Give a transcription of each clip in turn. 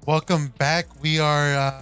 Welcome back. We are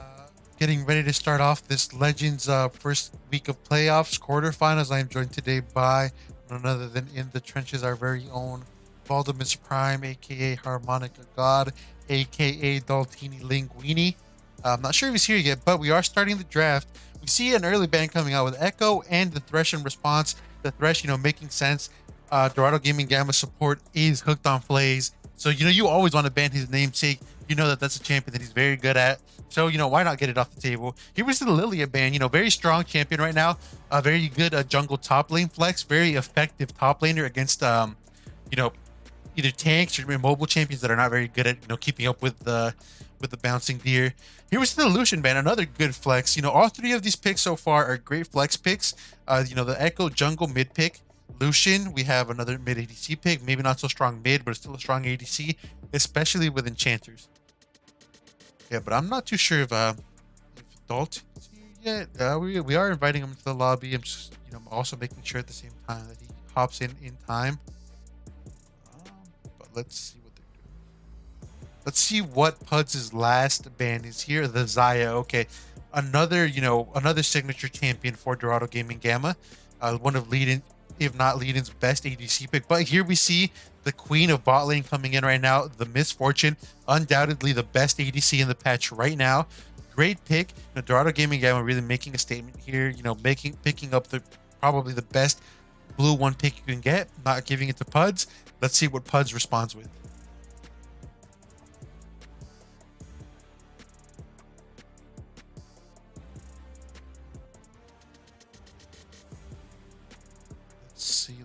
getting ready to start off this Legends first week of playoffs, quarterfinals. I am joined today by none other than In the Trenches, our very own Valdemus Prime, aka Harmonica God, aka Daltini Linguini. I'm not sure if he's here yet, but we are starting the draft. We see an early ban coming out with Echo and the Thresh in response. The Thresh, making sense. Dorado Gaming Gamma support is hooked on plays. So, you always want to ban his namesake. You know that's a champion that he's very good at. So, why not get it off the table? Here was the Lilia ban, very strong champion right now. A very good jungle top lane flex, very effective top laner against, you know, either tanks or mobile champions that are not very good at, keeping up with the bouncing deer. Here was the Lucian ban, another good flex. All three of these picks so far are great flex picks. The Echo jungle mid pick. Lucian, we have another mid ADC pick, maybe not so strong mid, but still a strong ADC, especially with enchanters. Yeah, but I'm not too sure if Dalton is here yet. We are inviting him to the lobby. I'm just also making sure at the same time that he hops in time. But let's see what they're doing. Let's see what PUDS' last ban is here. The Zaya. Okay, another signature champion for Dorado Gaming Gamma. One of Leadin, if not Leadin's best ADC pick. But here we see the queen of bot lane coming in right now. The Misfortune, undoubtedly the best ADC in the patch right now. Great pick. Dorado Gaming Gamma really making a statement here. Picking up probably the best blue one pick you can get, not giving it to PUDS. Let's see what PUDS responds with.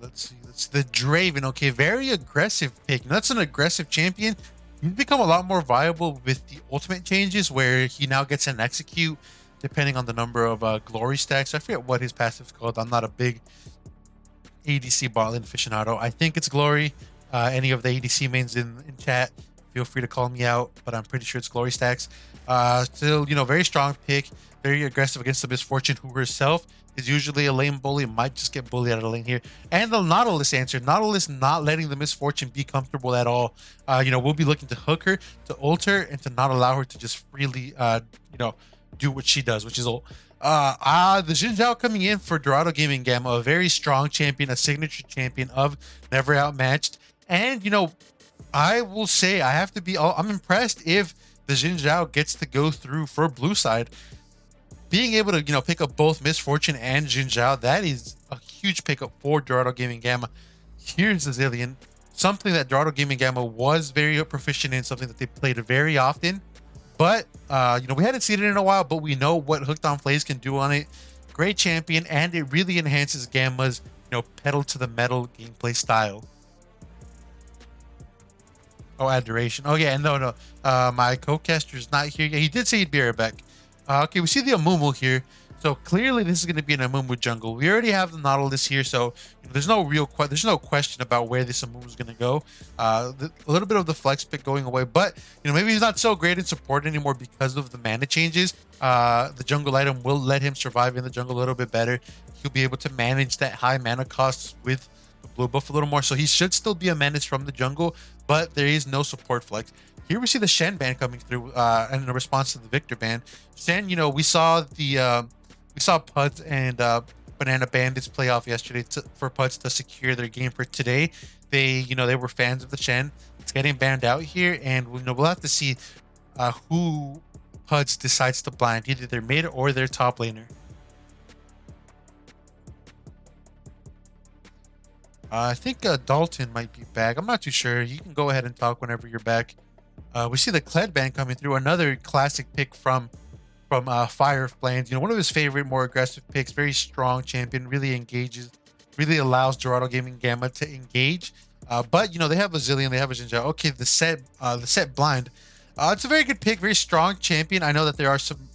Let's see. The Draven. Okay, very aggressive pick. That's an aggressive champion. He's become a lot more viable with the ultimate changes, where he now gets an execute depending on the number of glory stacks. I forget what his passive's called. I'm not a big ADC bot lane aficionado. I think it's glory. Any of the ADC mains in chat, feel free to call me out, but I'm pretty sure it's glory stacks. Still, very strong pick, very aggressive against the Misfortune, who herself is usually a lane bully, might just get bullied out of the lane here. And the Nautilus answer, Nautilus not letting the Misfortune be comfortable at all. We'll be looking to hook her, to ult her, and to not allow her to just freely, do what she does, which is ult. The Xin Zhao coming in for Dorado Gaming Gamma, a very strong champion, a signature champion of Never Outmatched. And, I will say I'm impressed if the Xin Zhao gets to go through for blue side. Being able to, pick up both Misfortune and Xin Zhao, that is a huge pickup for Dorado Gaming Gamma. Here's the Zillion, something that Dorado Gaming Gamma was very proficient in, something that they played very often. But, we hadn't seen it in a while, but we know what Hooked on Plays can do on it. Great champion, and it really enhances Gamma's, pedal to the metal gameplay style. Oh, adoration. Oh, yeah, no. My co-caster's not here yet. He did say he'd be right back. Okay, we see the Amumu here. So clearly this is going to be an Amumu jungle. We already have the Nautilus here, so there's no question about where this Amumu is going to go. A little bit of the flex pick going away, but maybe he's not so great in support anymore because of the mana changes. The jungle item will let him survive in the jungle a little bit better. He'll be able to manage that high mana costs with the blue buff a little more, so he should still be a menace from the jungle, but there is no support flex. Here we see the Shen ban coming through, and in response to the Victor ban. Shen, we saw PUDS and Banana Bandits play off yesterday for PUDS to secure their game for today. They were fans of the Shen. It's getting banned out here, and we'll have to see who PUDS decides to blind, either their mid or their top laner. I think Dalton might be back. I'm not too sure. You can go ahead and talk whenever you're back. We see the Kled ban coming through, another classic pick from Fire Flames. One of his favorite, more aggressive picks. Very strong champion, really engages, really allows Dorado Gaming Gamma to engage. But they have a Zillion, they have a Jinja. Okay, the set blind. It's a very good pick, very strong champion. I know that there are some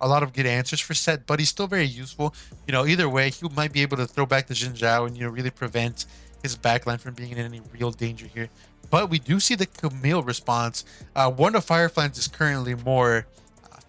a lot of good answers for set, but he's still very useful. Either way, he might be able to throw back the Xin Zhao and really prevent his backline from being in any real danger here. But we do see the Camille response. One of Fireflies is currently more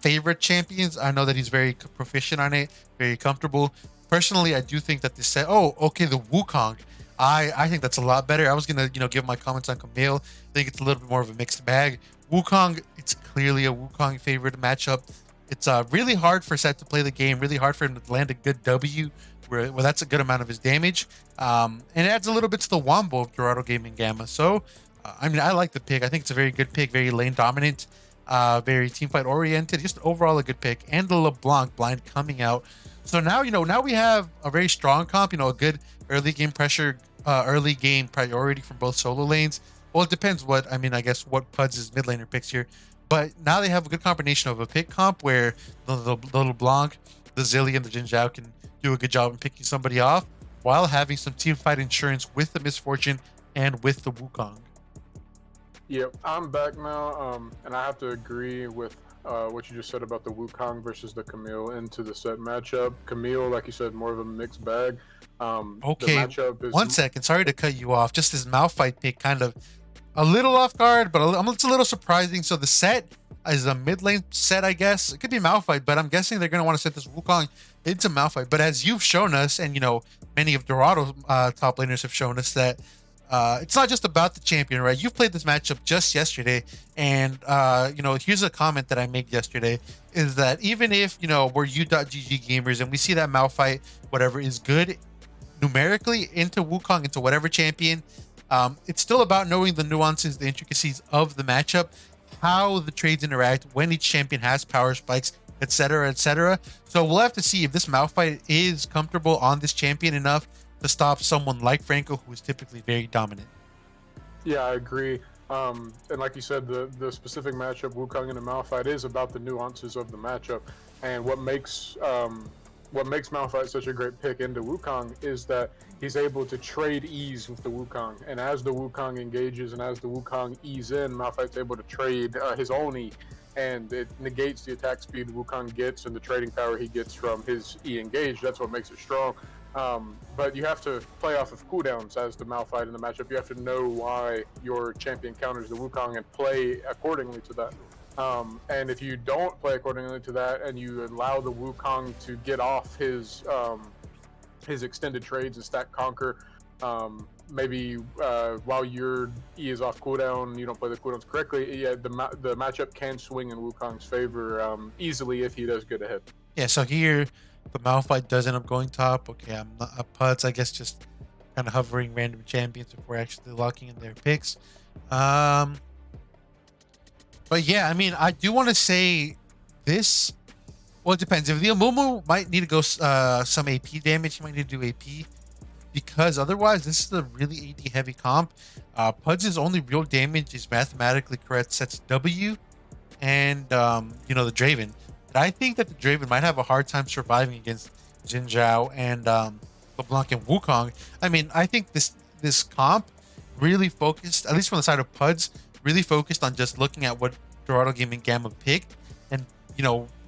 favorite champions. I know that he's very proficient on it, very comfortable. Personally, I do think that this set. Oh, okay, the Wukong. I think that's a lot better. I was gonna give my comments on Camille. I think it's a little bit more of a mixed bag. Wukong, it's clearly a Wukong favorite matchup. It's really hard for Set to play the game. Really hard for him to land a good W, where that's a good amount of his damage. And it adds a little bit to the wombo of Dorado Gaming Gamma. So I mean, I like the pick. I think it's a very good pick. Very lane dominant. Very team fight oriented. Just overall a good pick. And the LeBlanc blind coming out. So now now we have a very strong comp. A good early game pressure, early game priority from both solo lanes. Well, it depends what I guess what PUDS' mid laner picks here. But now they have a good combination of a pick comp where the LeBlanc, the Zilli, and the Jin Zhao can do a good job in picking somebody off while having some team fight insurance with the Misfortune and with the Wukong. Yep, I'm back now, and I have to agree with what you just said about the Wukong versus the Camille into the set matchup. Camille, like you said, more of a mixed bag. The Okay, matchup is 1 second. Sorry to cut you off. Just his Malphite pick kind of a little off guard, but it's a little surprising. So the set is a mid lane set, I guess. It could be Malphite, but I'm guessing they're going to want to set this Wukong into Malphite. But as you've shown us, and many of Dorado's top laners have shown us that it's not just about the champion, right? You've played this matchup just yesterday, and here's a comment that I made yesterday: is that even if we're U.GG gamers and we see that Malphite, whatever, is good numerically into Wukong, into whatever champion, it's still about knowing the nuances, the intricacies of the matchup, how the trades interact, when each champion has power spikes, etc., etc. So we'll have to see if this Malphite is comfortable on this champion enough to stop someone like Franco, who is typically very dominant. Yeah, I agree. And like you said, the specific matchup, Wukong and the Malphite, is about the nuances of the matchup. And what makes Malphite such a great pick into Wukong is that he's able to trade ease with the Wukong. And as the Wukong engages and as the Wukong ease in, Malphite's able to trade his own E. And it negates the attack speed Wukong gets and the trading power he gets from his E engaged. That's what makes it strong. But you have to play off of cooldowns as the Malphite in the matchup. You have to know why your champion counters the Wukong and play accordingly to that. And if you don't play accordingly to that and you allow the Wukong to get off his extended trades and stack conquer, maybe while your E is off cooldown, you don't play the cooldowns correctly, yeah, the matchup can swing in Wukong's favor easily if he does get ahead. Yeah, so here the Malphite does end up going top. Okay, I'm not a PUDS, I guess, just kind of hovering random champions before actually locking in their picks. But yeah, I mean, I do want to say this. Well, it depends. If the Amumu might need to go some AP damage, he might need to do AP, because otherwise this is a really AD heavy comp. PUDS' only real damage is mathematically correct sets W and the Draven. And I think that the Draven might have a hard time surviving against Jin Zhao and LeBlanc and Wukong. I mean, I think this comp really focused, at least from the side of PUDS, really focused on just looking at what Dorado Gaming Gamma picked and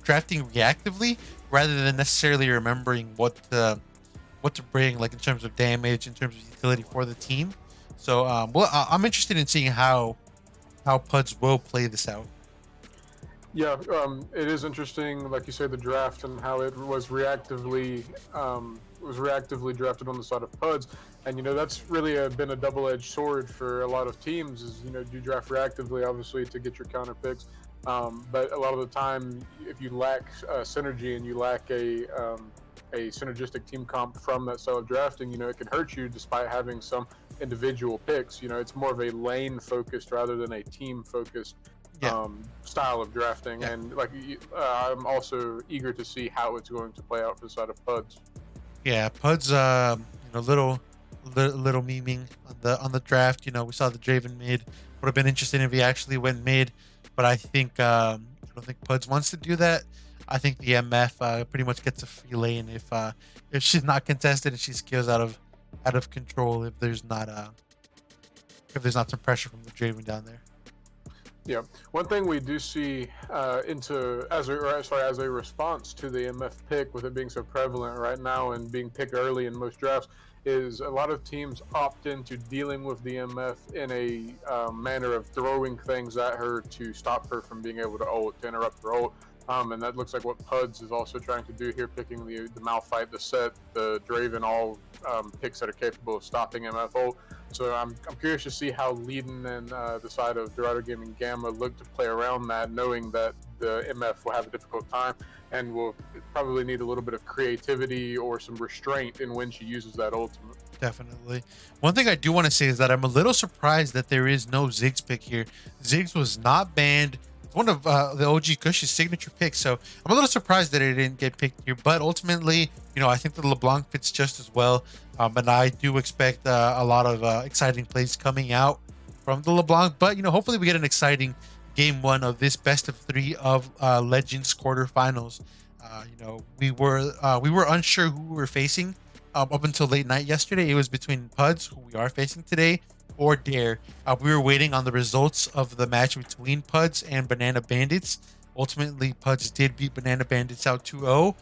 drafting reactively rather than necessarily remembering what to bring, like in terms of damage, in terms of utility for the team. So I'm interested in seeing how PUDS will play this out. Yeah, it is interesting, like you say, the draft and how it was reactively drafted on the side of PUDS, and that's really been a double-edged sword for a lot of teams. Is you draft reactively, obviously, to get your counter picks, but a lot of the time, if you lack synergy and you lack a synergistic team comp from that style of drafting, it can hurt you despite having some individual picks. It's more of a lane focused rather than a team focused style of drafting. Yeah. And I'm also eager to see how it's going to play out for the side of PUDS. Yeah, PUDS, little memeing on the draft. We saw the Draven mid. Would have been interesting if he actually went mid, but I think I don't think PUDS wants to do that. I think the MF pretty much gets a free lane if she's not contested and she scales out of control if there's not some pressure from the Draven down there. Yeah, one thing we do see as a response to the MF pick, with it being so prevalent right now and being picked early in most drafts, is a lot of teams opt into dealing with the MF in a manner of throwing things at her to stop her from being able to ult, to interrupt her ult. And that looks like what PUDS is also trying to do here, picking the Malphite, the Set, the Draven, all picks that are capable of stopping MFO. So I'm curious to see how Leiden and the side of Dorado Gaming Gamma look to play around that, knowing that the MF will have a difficult time and will probably need a little bit of creativity or some restraint in when she uses that ultimate. Definitely. One thing I do want to say is that I'm a little surprised that there is no Ziggs pick here. Ziggs was not banned. It's one of the OG Kush's signature picks, so I'm a little surprised that it didn't get picked here. But ultimately, I think the LeBlanc fits just as well. And I do expect a lot of exciting plays coming out from the LeBlanc. But hopefully we get an exciting game one of this best of three of Legends quarterfinals. We were unsure who we were facing up until late night yesterday. It was between PUDS, who we are facing today, or Dare. We were waiting on the results of the match between PUDS and Banana Bandits. Ultimately, PUDS did beat Banana Bandits out 2-0,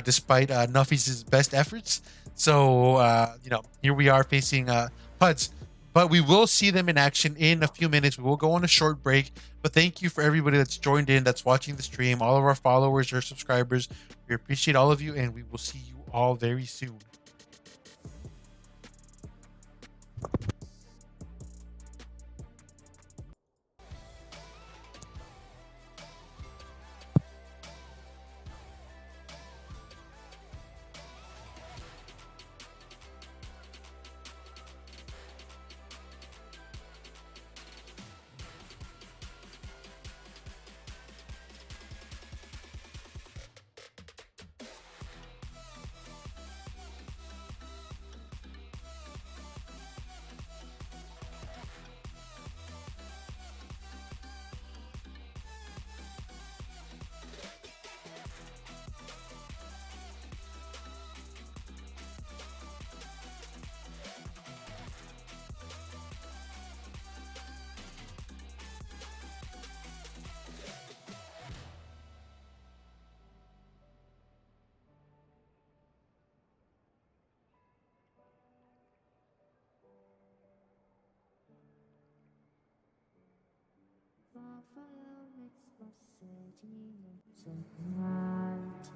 despite Nuffy's best efforts. So, here we are facing PUDS. But we will see them in action in a few minutes. We will go on a short break. But thank you for everybody that's joined in, that's watching the stream, all of our followers, our subscribers. We appreciate all of you, and we will see you all very soon. Fire makes the city so bright.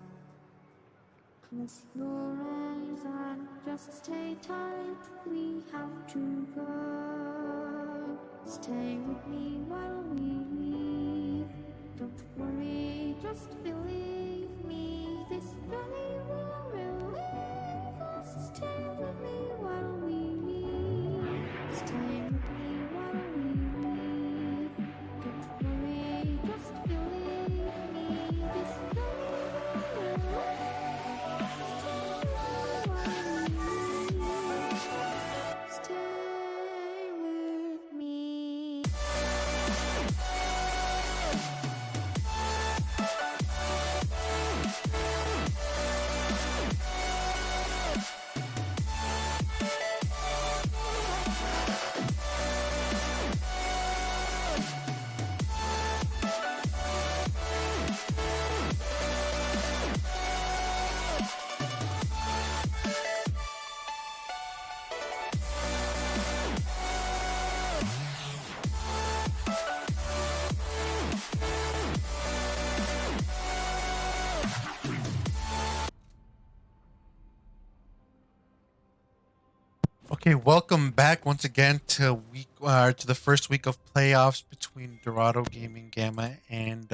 Close your eyes and just stay tight. We have to go. Stay with me while we leave. Don't worry, just believe me. This journey will relieve us. Stay with me while we leave. Stay with me while we leave. Don't worry, just believe me. This journey will relieve us. Stay with me. Okay, welcome back once again to the first week of playoffs between Dorado Gaming Gamma and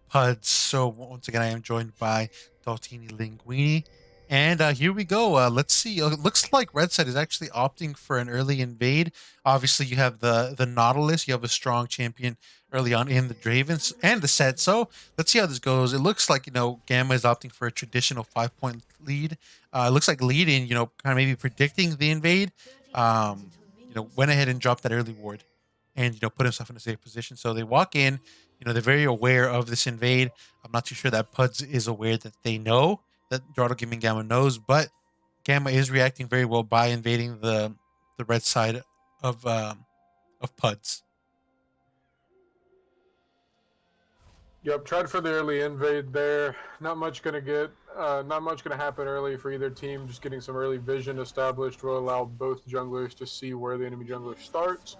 PUDS. So once again, I am joined by Daltini Linguini, and here we go. Let's see. It looks like Red Side is actually opting for an early invade. Obviously, you have the Nautilus. You have a strong champion early on in the Dravens and the set. So let's see how this goes. It looks like Gamma is opting for a traditional 5-point lead. It looks like leading, kind of maybe predicting the invade. Went ahead and dropped that early ward, and put himself in a safe position. So they walk in. They're very aware of this invade. I'm not too sure that PUDS is aware that they know that Dorado Gaming Gamma knows, but Gamma is reacting very well by invading the red side of PUDS. Yep, tried for the early invade there. Not much not much gonna happen early for either team. Just getting some early vision established will allow both junglers to see where the enemy jungler starts.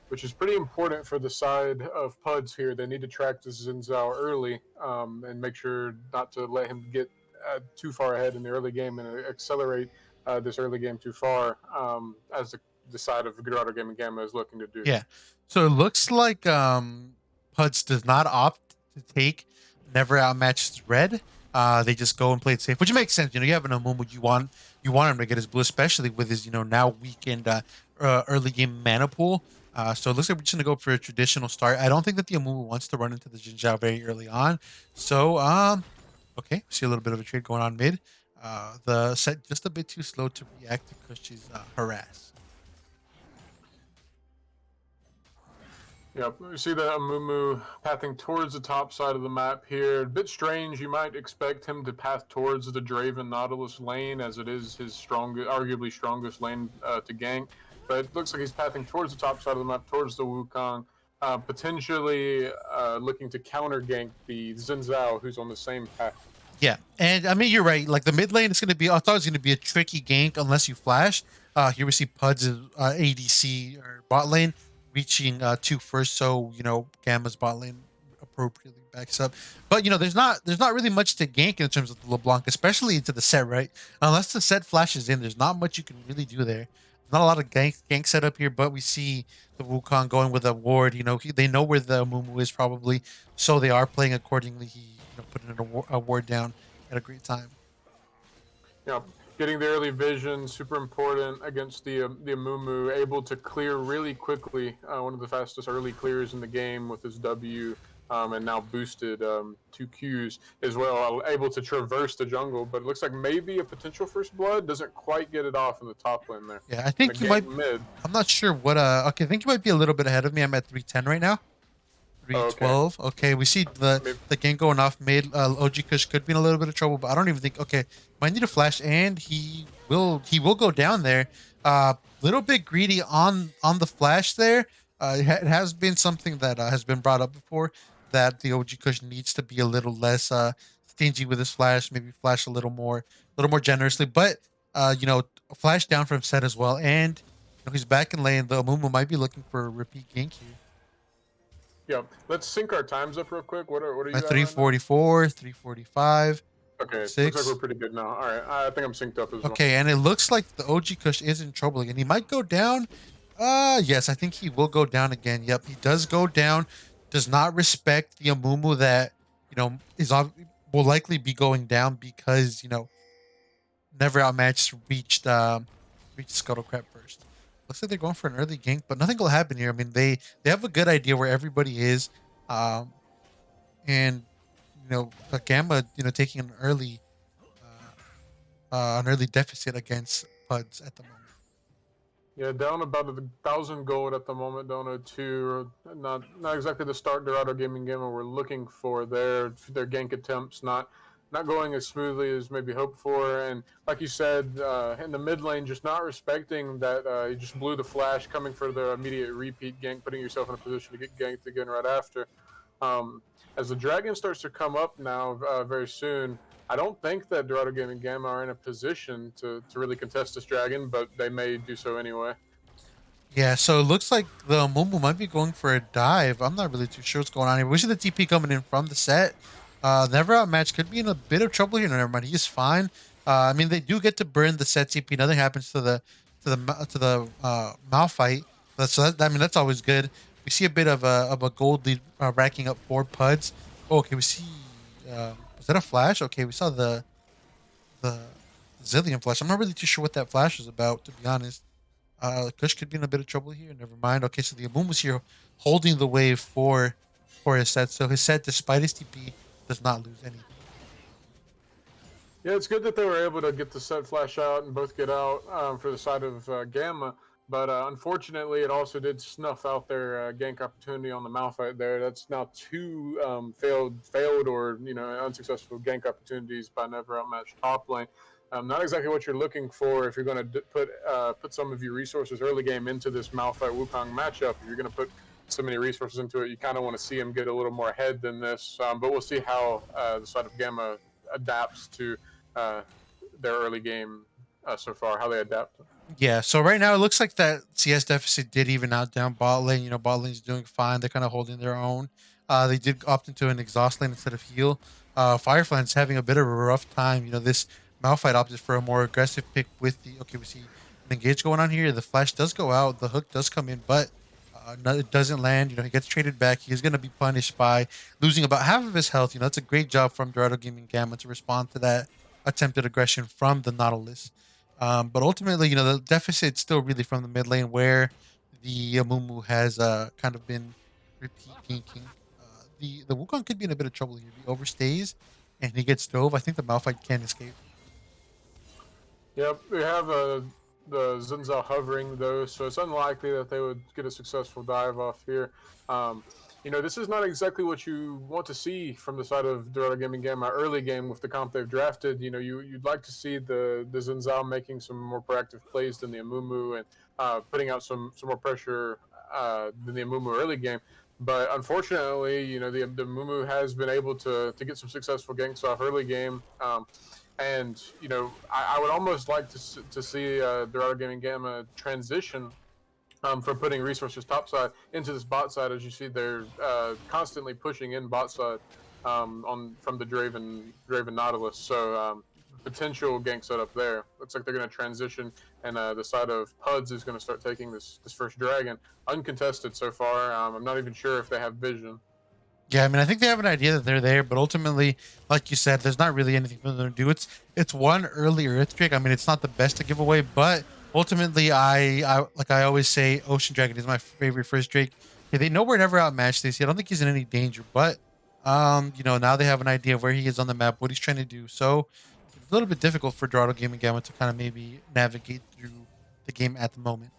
which is pretty important for the side of PUDS here. They need to track this Xin Zhao early and make sure not to let him get too far ahead in the early game and accelerate this early game too far, as the side of Dorado Gaming Gamma is looking to do. Yeah. So it looks like PUDS does not opt to take never outmatched red. They just go and play it safe, which makes sense. You know, you have an Amumu, you want him to get his blue, especially with his now weakened early game mana pool. So it looks like we're just gonna go for a traditional start. I don't think that the Amumu wants to run into the Jinzhao very early on. So okay, see a little bit of a trade going on mid. The set just a bit too slow to react to Kush's harass. Yep, we see the Amumu pathing towards the top side of the map here. A bit strange. You might expect him to path towards the Draven Nautilus lane, as it is his strongest, arguably strongest lane to gank. But it looks like he's pathing towards the top side of the map, towards the Wukong, potentially looking to counter gank the Xin Zhao, who's on the same path. Yeah, and I mean you're right. Like the mid lane is going to be, I thought it was going to be a tricky gank unless you flash. Here we see Puds ADC or bot lane reaching two first, so Gamma's bot lane appropriately backs up. But there's not really much to gank in terms of the LeBlanc, especially into the set, right? Unless the set flashes in, there's not much you can really do there. Not a lot of gank set up here, but we see the Wukong going with a ward. They know where the Mumu is probably, so they are playing accordingly. He putting a ward down at a great time. Yeah, getting the early vision, super important against the Amumu, able to clear really quickly, one of the fastest early clears in the game with his W, and now boosted 2 Qs as well, able to traverse the jungle, but it looks like maybe a potential first blood, doesn't quite get it off in the top lane there. Yeah, I think you might, mid. I'm not sure what, okay, I think you might be a little bit ahead of me. I'm at 310 right now. 312. Okay, we see the game going off mid. OG Kush could be in a little bit of trouble, but I don't even think. Okay, might need a flash, and he will go down there. Little bit greedy on the flash there. It has been something that has been brought up before, that the OG Kush needs to be a little less stingy with his flash. Maybe flash a little more generously. But flash down from set as well, and he's back in lane. The Amumu might be looking for a repeat gank here. Yeah, let's sync our times up real quick. What are you At at 344, 345. Okay, 6. looks like we're pretty good now. All right, I think I'm synced up as well. Okay, and it looks like the OG Kush is in trouble again. He might go down. Yes, I think he will go down again. Yep, he does go down. Does not respect the Amumu that will likely be going down because never outmatched reached Scuttlecrab first. Looks like they're going for an early gank, but nothing will happen here. I mean, they have a good idea where everybody is, and the Gamma, taking an early deficit against PUDS at the moment. Yeah, down about 1,000 gold at the moment, down to not exactly the start Dorado Gaming Gamma we're looking for. Their gank attempts not going as smoothly as maybe hoped for, and like you said, in the mid lane, just not respecting that. You just blew the flash, coming for the immediate repeat gank, putting yourself in a position to get ganked again right after. As the dragon starts to come up now very soon, I don't think that Dorado Gaming Gamma are in a position to really contest this dragon, but they may do so anyway. Yeah, so it looks like the Mumu might be going for a dive. I'm not really too sure what's going on here. We see the TP coming in from the set. Never outmatched could be in a bit of trouble here. No, never mind, he's fine. I mean, they do get to burn the set TP. Nothing happens to the Malphite. That's always good. We see a bit of a gold lead racking up for PUDS. Oh, okay, we see. Was that a flash? Okay, we saw the Zillion flash. I'm not really too sure what that flash is about, to be honest. Kush could be in a bit of trouble here. Never mind. Okay, so the Amumu was here holding the wave for his set. So his set, despite his TP, does not lose anything. Yeah, it's good that they were able to get the set flash out and both get out for the side of Gamma. But unfortunately, it also did snuff out their gank opportunity on the Malphite there. That's now 2 failed or unsuccessful gank opportunities by never outmatched top lane. Not exactly what you're looking for if you're going to put some of your resources early game into this Malphite Wukong matchup. If you're going to put so many resources into it, you kind of want to see him get a little more ahead than this. But we'll see how the side of Gamma adapts to their early game so far, how they adapt. Yeah, so right now it looks like that CS deficit did even out down bot lane. Bot lane's doing fine. They're kind of holding their own. They did opt into an exhaust lane instead of heal. Firefly's having a bit of a rough time. This Malphite opted for a more aggressive pick with the okay. We see an engage going on here. The flash does go out. The hook does come in, but no, it doesn't land. He gets traded back. He's going to be punished by losing about half of his health. That's a great job from Dorado Gaming Gamma to respond to that attempted aggression from the Nautilus. But ultimately, the deficit's still really from the mid lane where the Amumu has kind of been repeat ganking. The Wukong could be in a bit of trouble here. If he overstays and he gets dove, I think the Malphite can escape. Yep, we have the Zinzao hovering though, so it's unlikely that they would get a successful dive off here. This is not exactly what you want to see from the side of Dorado Gaming Gamma early game with the comp they've drafted. You'd like to see the Zinzao making some more proactive plays than the Amumu and putting out some more pressure than the Amumu early game. But unfortunately, the Mumu has been able to get some successful ganks off early game. And I would almost like to see Dorado Gaming Gamma transition from putting resources topside into this bot side. As you see, they're constantly pushing in bot side from the Draven Nautilus. So potential gank setup there. Looks like they're going to transition, and the side of PUDS is going to start taking this first dragon, uncontested so far. I'm not even sure if they have vision. Yeah, I mean, I think they have an idea that they're there, but ultimately, like you said, there's not really anything for them to do. It's one early Earth Drake. I mean, it's not the best to give away, but ultimately, I always say, Ocean Dragon is my favorite first Drake. Yeah, they know we're never outmatched this. I don't think he's in any danger, but now they have an idea of where he is on the map, what he's trying to do. So it's a little bit difficult for Dorado Gaming Gamma to kind of maybe navigate through the game at the moment.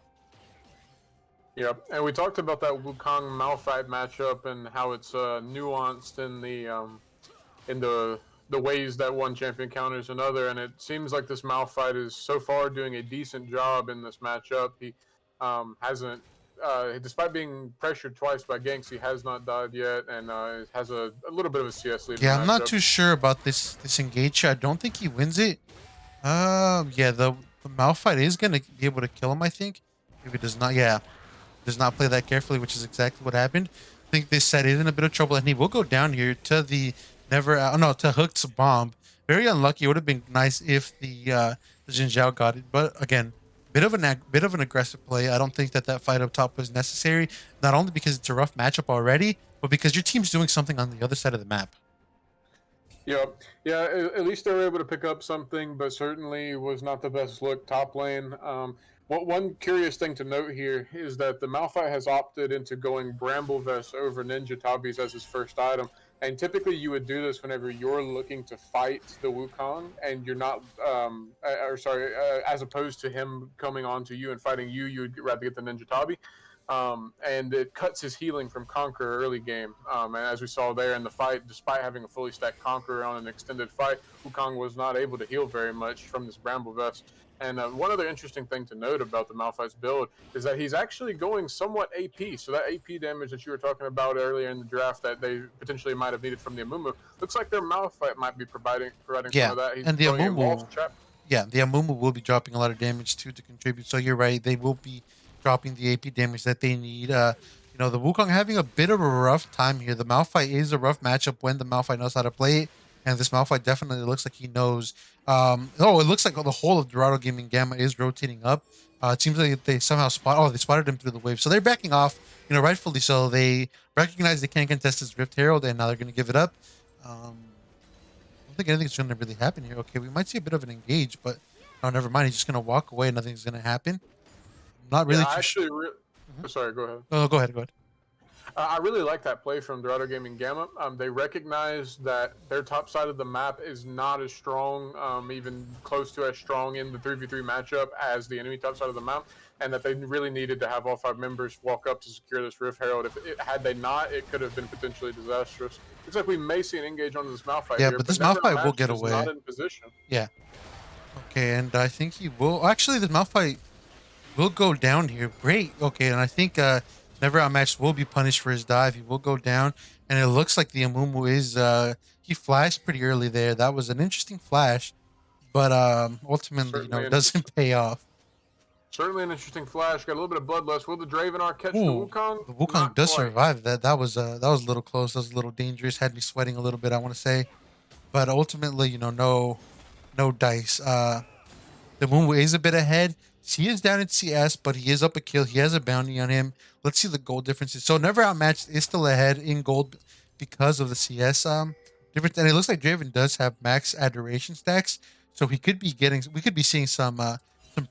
Yep, and we talked about that Wukong Malphite matchup and how it's nuanced in the ways that one champion counters another, and it seems like this Malphite is so far doing a decent job in this matchup. He hasn't, despite being pressured twice by ganks, he has not died yet, and has a little bit of a CS lead. Yeah, in the I'm not matchup. too sure about this engage. I don't think he wins it. Yeah, the Malphite is gonna be able to kill him. I think if he does not, yeah, does not play that carefully, which is exactly what happened. I think this set is in a bit of trouble, and he will go down here to the no, to Hook's bomb. Very unlucky. It would have been nice if the Jin Zhao got it, but again, bit of an aggressive play. I don't think that fight up top was necessary. Not only because it's a rough matchup already, but because your team's doing something on the other side of the map. Yeah. At least they were able to pick up something, but certainly was not the best look top lane. One curious thing to note here is that the Malphite has opted into going Bramble Vest over Ninja Tabis as his first item. And typically you would do this whenever you're looking to fight the Wukong and you're not, as opposed to him coming on to you and fighting you, you would rather get the Ninja Tabi. And it cuts his healing from Conqueror early game. And as we saw there in the fight, despite having a fully stacked Conqueror on an extended fight, Wukong was not able to heal very much from this Bramble Vest. And one other interesting thing to note about the Malphite's build is that he's actually going somewhat AP. So that AP damage that you were talking about earlier in the draft that they potentially might have needed from the Amumu, looks like their Malphite might be providing Yeah, some of that. He's and the going in walls Amumu, trap. yeah, the Amumu will be dropping a lot of damage too to contribute. So you're right; they will be dropping the AP damage that they need. The Wukong having a bit of a rough time here. The Malphite is a rough matchup when the Malphite knows how to play it, and this Malphite definitely looks like he knows. It looks like the whole of Dorado Gaming Gamma is rotating up. It seems like they somehow they spotted him through the wave, so they're backing off. Rightfully so. They recognize they can't contest his Rift Herald, and now they're going to give it up. I don't think anything's going to really happen here. Okay, we might see a bit of an engage, but no, never mind. He's just going to walk away. Nothing's going to happen. I'm not really Yeah, too actually, Mhm. sorry, go ahead. Oh, go ahead. Go ahead. I really like that play from Dorado Gaming Gamma. They recognize that their top side of the map is not as strong, even close to as strong in the 3v3 matchup as the enemy top side of the map, and that they really needed to have all 5 members walk up to secure this Rift Herald. Had they not, it could have been potentially disastrous. Looks like we may see an engage on this Malphite Yeah, here, but but this Malphite will get is away. not in position. Yeah. Okay, and I think he will. Actually, the Malphite will go down here. Great. Okay, and I think Never Outmatched will be punished for his dive. He will go down, and it looks like the Amumu is he flashed pretty early there. That was an interesting flash, but ultimately, Certainly it an interesting. doesn't pay off. Certainly an interesting flash. Got a little bit of bloodlust. Will the Dravenar catch the Ooh, Wukong? the Wukong Not does quite. survive. That was a little close. That was a little dangerous. Had me sweating a little bit, I want to say. But ultimately, no dice. The Moon is a bit ahead. He is down in CS, but he is up a kill. He has a bounty on him. Let's see the gold differences. So never outmatched is still ahead in gold because of the CS difference. And it looks like Draven does have max adoration stacks, so we could be seeing some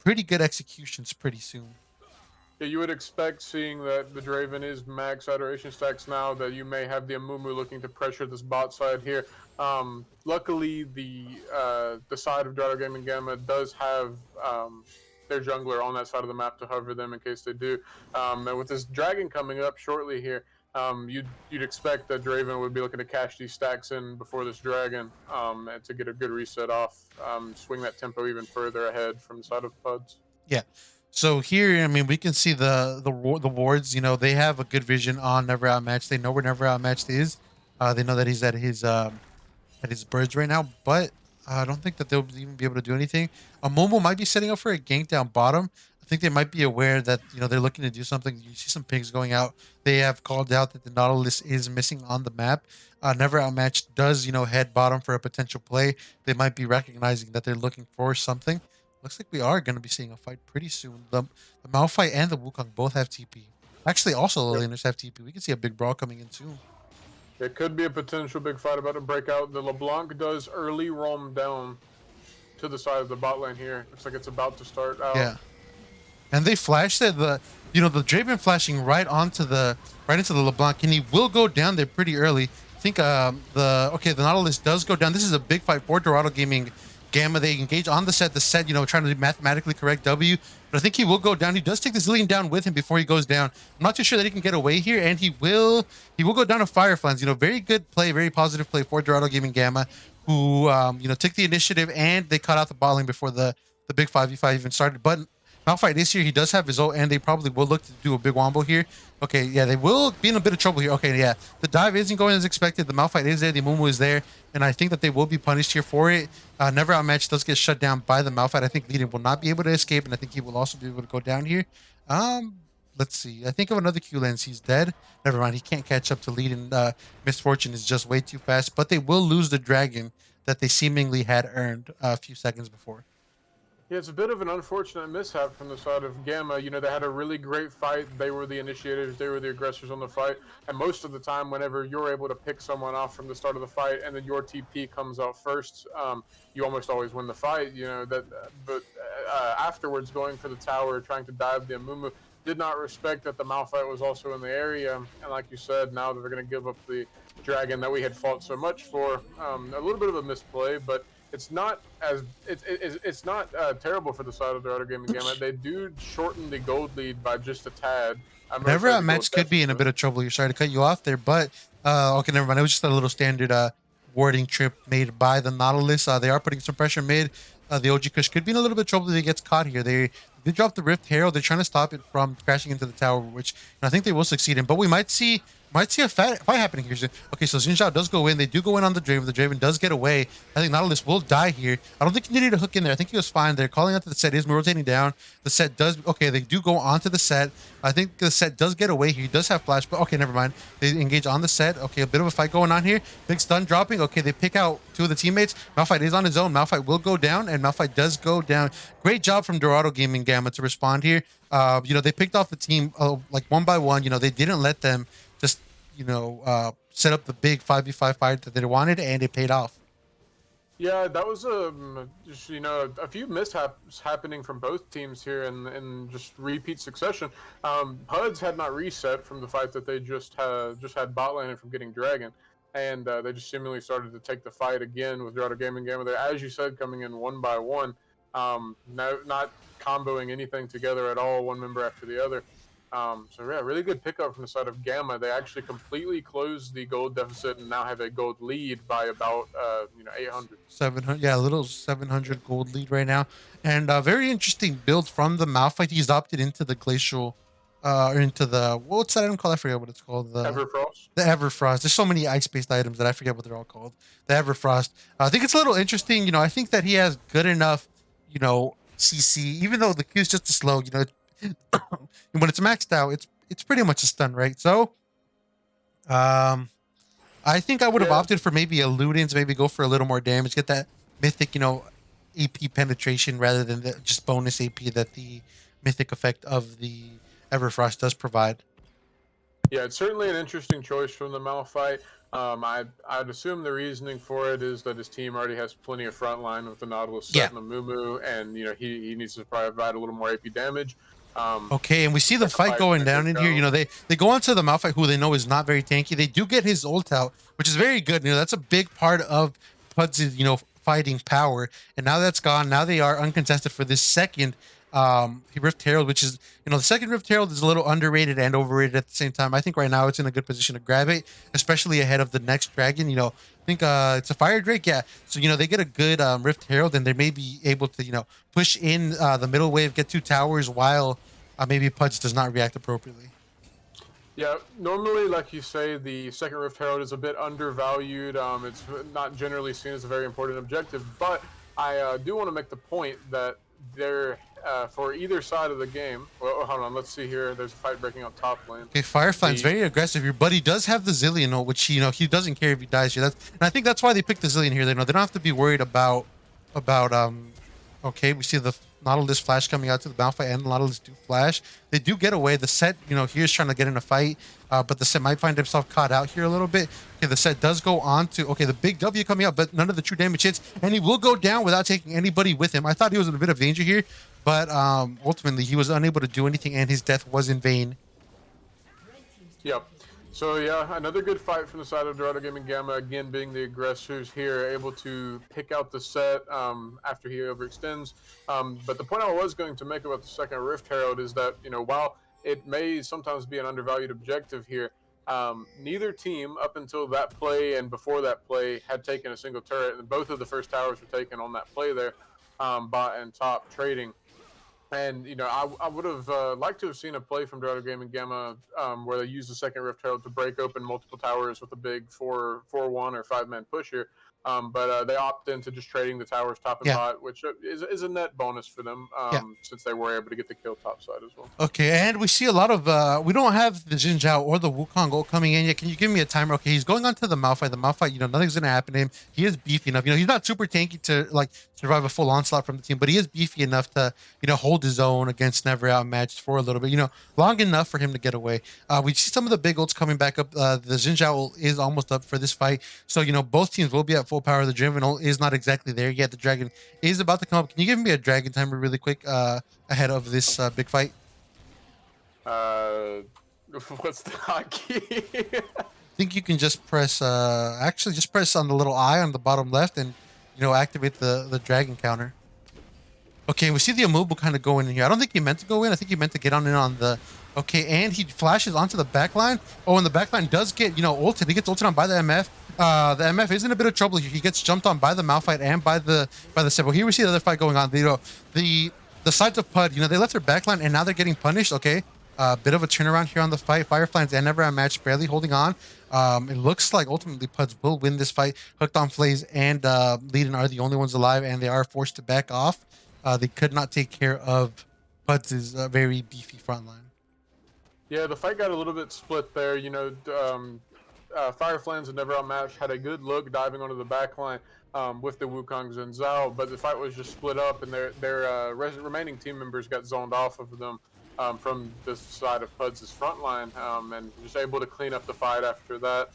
pretty good executions pretty soon. Yeah, you would expect, seeing that the Draven is max adoration stacks now, that you may have the Amumu looking to pressure this bot side here. Luckily, the side of Dorado Gaming Gamma does have their jungler on that side of the map to hover them in case they do. And with this dragon coming up shortly here, you'd expect that Draven would be looking to cash these stacks in before this dragon, and to get a good reset off, swing that tempo even further ahead from the side of PUDS. Yeah. So here, I mean, we can see the wards. You know, they have a good vision on Never Outmatched. They know where Never Outmatched is. They know that he's at his birds right now, but I don't think that they'll even be able to do anything. Momo might be setting up for a gank down bottom. I think they might be aware that they're looking to do something. You see some pigs going out. They have called out that the Nautilus is missing on the map. Never Outmatched does head bottom for a potential play. They might be recognizing that they're looking for something. Looks like we are going to be seeing a fight pretty soon. The Malphite and the Wukong both have TP. Actually, also the Yep. laners have TP. We can see a big brawl coming in soon. It could be a potential big fight about to break out. The LeBlanc does early roam down to the side of the bot lane here. Looks like it's about to start out. Yeah. And they flashed it, the Draven flashing right into the LeBlanc, and he will go down there pretty early. I think the Nautilus does go down. This is a big fight for Dorado Gaming Gamma. They engage on the set, trying to mathematically correct W. But I think he will go down. He does take the Zillion down with him before he goes down. I'm not too sure that he can get away here, and he will go down to Fireflies. Very good play, very positive play for Dorado Gaming Gamma, who took the initiative, and they cut out the bot lane before the big 5v5 even started. But Malphite this year, he does have his ult, and they probably will look to do a big wombo here. Okay, yeah, they will be in a bit of trouble here. Okay, yeah, the dive isn't going as expected. The Malphite is there, the Mumu is there, and I think that they will be punished here for it. Never Outmatched does get shut down by the Malphite. I think Leading will not be able to escape, and I think he will also be able to go down here. Let's see. I think of another Q lens. He's dead. Never mind. He can't catch up to Leading. Misfortune is just way too fast, but they will lose the dragon that they seemingly had earned a few seconds before. Yeah, it's a bit of an unfortunate mishap from the side of Gamma. They had a really great fight. They were the initiators. They were the aggressors on the fight. And most of the time, whenever you're able to pick someone off from the start of the fight, and then your TP comes out first, you almost always win the fight. But afterwards, going for the tower, trying to dive the Amumu, did not respect that the Malphite was also in the area. And like you said, now that they're going to give up the dragon that we had fought so much for, a little bit of a misplay, but it's not terrible for the side of Dorado Gaming Gamma. They do shorten the gold lead by just a tad. Never Outmatched could be in a bit of trouble. You're sorry to cut you off there, but okay, never mind. It was just a little standard warding trip made by the Nautilus. They are putting some pressure mid. The OG Kush could be in a little bit of trouble if he gets caught here. They drop the Rift Herald. They're trying to stop it from crashing into the tower, which I think they will succeed in. But we might see a fight happening here soon. Okay, so Xin Zhao does go in. They do go in on the Draven. The Draven does get away. I think Nautilus will die here. I don't think he needed a hook in there. I think he was fine. They're calling out to the set. He's rotating down. The set does... Okay, they do go onto the set. I think the set does get away here. He does have flash, but okay, never mind. They engage on the set. Okay, a bit of a fight going on here. Big stun dropping. Okay, they pick out two of the teammates. Malphite is on his own. Malphite will go down, and Malphite does go down. Great job from Dorado Gaming Gamma to respond here. They picked off the team like one by one. They didn't let them just set up the big 5v5 fight that they wanted, and it paid off. Yeah, that was a few mishaps happening from both teams here in just repeat succession. PUDS had not reset from the fight that they just had bot lane from getting dragon, and they just seemingly started to take the fight again with Dorado Gaming Gamma. There, as you said, coming in one by one, not comboing anything together at all, one member after the other. So yeah, really good pickup from the side of Gamma. They actually completely closed the gold deficit and now have a gold lead by about 800. 700, yeah, a little 700 gold lead right now, and very interesting build from the Malphite. He's opted into the glacial, or into the what's that item called? I forget what it's called. Everfrost. The Everfrost. There's so many ice-based items that I forget what they're all called. The Everfrost. I think it's a little interesting. I think that he has good enough, CC, even though the Q is just a slow, when it's maxed out, it's pretty much a stun, right? So, um, I think I would have Yeah, opted for maybe a Ludens, maybe go for a little more damage, get that mythic, AP penetration rather than the just bonus AP that the mythic effect of the Everfrost does provide. yeah, it's certainly an interesting choice from the Malphite. I'd assume the reasoning for it is that his team already has plenty of frontline with the Nautilus Yeah. set and the Mumu, and he needs to provide a little more AP damage. Okay, and we see the fight Sacrifice going makes down it in here. go. They go onto the Malphite, who they know is not very tanky. They do get his ult out, which is very good. That's a big part of PUDS' fighting power. And now that's gone. Now they are uncontested for this second Rift Herald, which is the second Rift Herald is a little underrated and overrated at the same time. I think right now it's in a good position to grab it, especially ahead of the next dragon. I think it's a Fire Drake, yeah. So they get a good Rift Herald, and they may be able to push in the middle wave, get 2 towers while maybe PUDS does not react appropriately. Yeah, normally, like you say, the second Rift Herald is a bit undervalued. It's not generally seen as a very important objective, but I do want to make the point that there, for either side of the game. Well, hold on, let's see here. There's a fight breaking out top lane. Okay, Firefly's very aggressive here, but he does have the Zillion ult, which he doesn't care if he dies here. And I think that's why they picked the Zillion here. They don't have to be worried about. Okay, we see the Nautilus flash coming out to the Malphite, and Nautilus do flash. They do get away. The set, here's trying to get in a fight, but the set might find himself caught out here a little bit. Okay, the set does go on to, the big W coming out, but none of the true damage hits, and he will go down without taking anybody with him. I thought he was in a bit of danger here, but ultimately he was unable to do anything, and his death was in vain. Yep. So yeah, another good fight from the side of Dorado Gaming Gamma, again being the aggressors here, able to pick out the set after he overextends. But the point I was going to make about the second Rift Herald is that, while it may sometimes be an undervalued objective here, neither team up until that play and before that play had taken a single turret, and both of the first towers were taken on that play there, bot and top trading. And I would have liked to have seen a play from Dorado Gaming Gamma where they used the second Rift Herald to break open multiple towers with a big 4-1 or 5-man push here. But they opt into just trading the towers top and bot, which is a net bonus for them since they were able to get the kill top side as well. Okay, and we see a lot of we don't have the Xin Zhao or the Wukong ult coming in yet. Can you give me a timer? Okay, he's going on to the Malphite. The Malphite, nothing's gonna happen to him. He is beefy enough. He's not super tanky to survive a full onslaught from the team, but he is beefy enough to hold his own against Never Outmatched for a little bit. Long enough for him to get away. We see some of the big ults coming back up. The Xin Zhao ult is almost up for this fight, so both teams will be at full power. The Driven ult is not exactly there yet. The Dragon is about to come up. Can you give me a Dragon timer really quick ahead of this big fight? What's the hotkey? I think you can just press actually just press on the little eye on the bottom left and activate the dragon counter. Okay, we see the Amubu kind of go in here. I don't think he meant to go in. I think he meant to get on in on the and he flashes onto the backline. Oh, and the backline does get ulted. He gets ulted on by the MF. The MF is in a bit of trouble here. He gets jumped on by the Malphite and by the Sebo. Here we see the other fight going on. The sides of PUD, they left their backline and now they're getting punished. Okay. Bit of a turnaround here on the fight. Fireflies and Never Outmatched barely holding on. It looks like ultimately PUDS will win this fight. Hooked on Flays and Leadin are the only ones alive, and they are forced to back off. They could not take care of PUDS' very beefy front line. Yeah, the fight got a little bit split there. Fireflies and Never Outmatched had a good look diving onto the back line with the Wukongs and Zhao, but the fight was just split up, and their remaining team members got zoned off of them from this side of PUDS' front line, and just able to clean up the fight after that.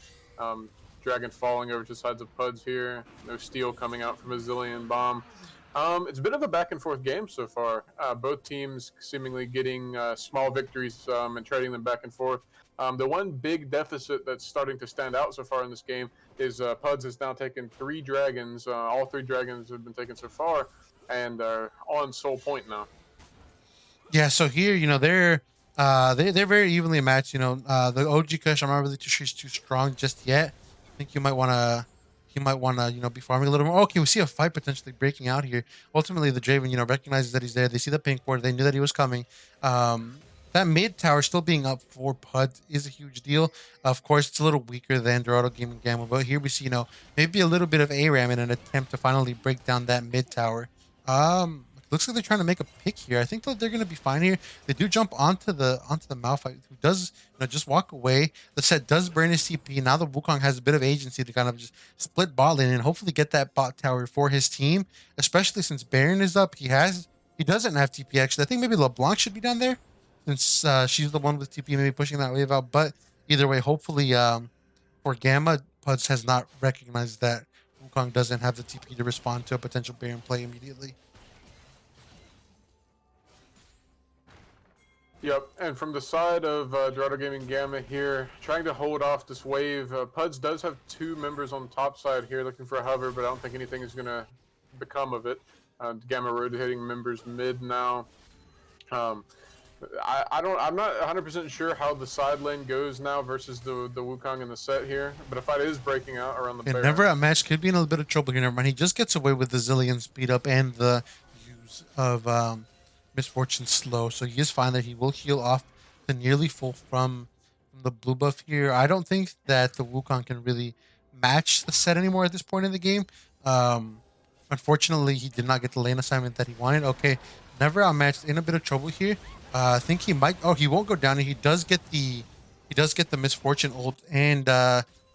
Dragon falling over to the sides of PUDS here. No steel coming out from a Zillion bomb. It's a bit of a back and forth game so far. Both teams seemingly getting small victories and trading them back and forth. The one big deficit that's starting to stand out so far in this game is PUDS has now taken 3 dragons. All 3 dragons have been taken so far, and are on Soul Point now. Yeah, so here, they're very evenly matched. The OG Kush, I'm not really too sure he's too strong just yet. I think he might want to, be farming a little more. Okay, we see a fight potentially breaking out here. Ultimately, the Draven, recognizes that he's there. They see the pink board. They knew that he was coming. That mid tower still being up for PUD is a huge deal. Of course, it's a little weaker than Dorado Gaming Gamma, but here we see, maybe a little bit of ARAM in an attempt to finally break down that mid tower. looks like they're trying to make a pick here. I think that they're going to be fine here. They do jump onto the Malphite, who does just walk away. The set does burn his TP. Now the Wukong has a bit of agency to kind of just split bot lane and hopefully get that bot tower for his team, especially since Baron is up. He doesn't have TP actually. I think maybe LeBlanc should be down there since she's the one with TP, maybe pushing that wave out. But either way, hopefully for Gamma, PUDS has not recognized that Wukong doesn't have the TP to respond to a potential Baron play immediately. Yep, and from the side of Dorado Gaming Gamma here, trying to hold off this wave. PUDS does have 2 members on the top side here looking for a hover, but I don't think anything is going to become of it. Gamma rotating members mid now. I'm not 100% sure how the side lane goes now versus the Wukong in the set here, but a fight is breaking out around the Baron. Never Outmatched could be in a little bit of trouble here. Never mind. He just gets away with the Zillion speed up and the use of Misfortune slow, so he is fine that he will heal off the nearly full from the blue buff here. I don't think that the Wukong can really match the set anymore at this point in the game. Unfortunately, he did not get the lane assignment that he wanted. Okay, Never Outmatched in a bit of trouble here. I think he might. Oh, he won't go down. He does get the Misfortune ult, and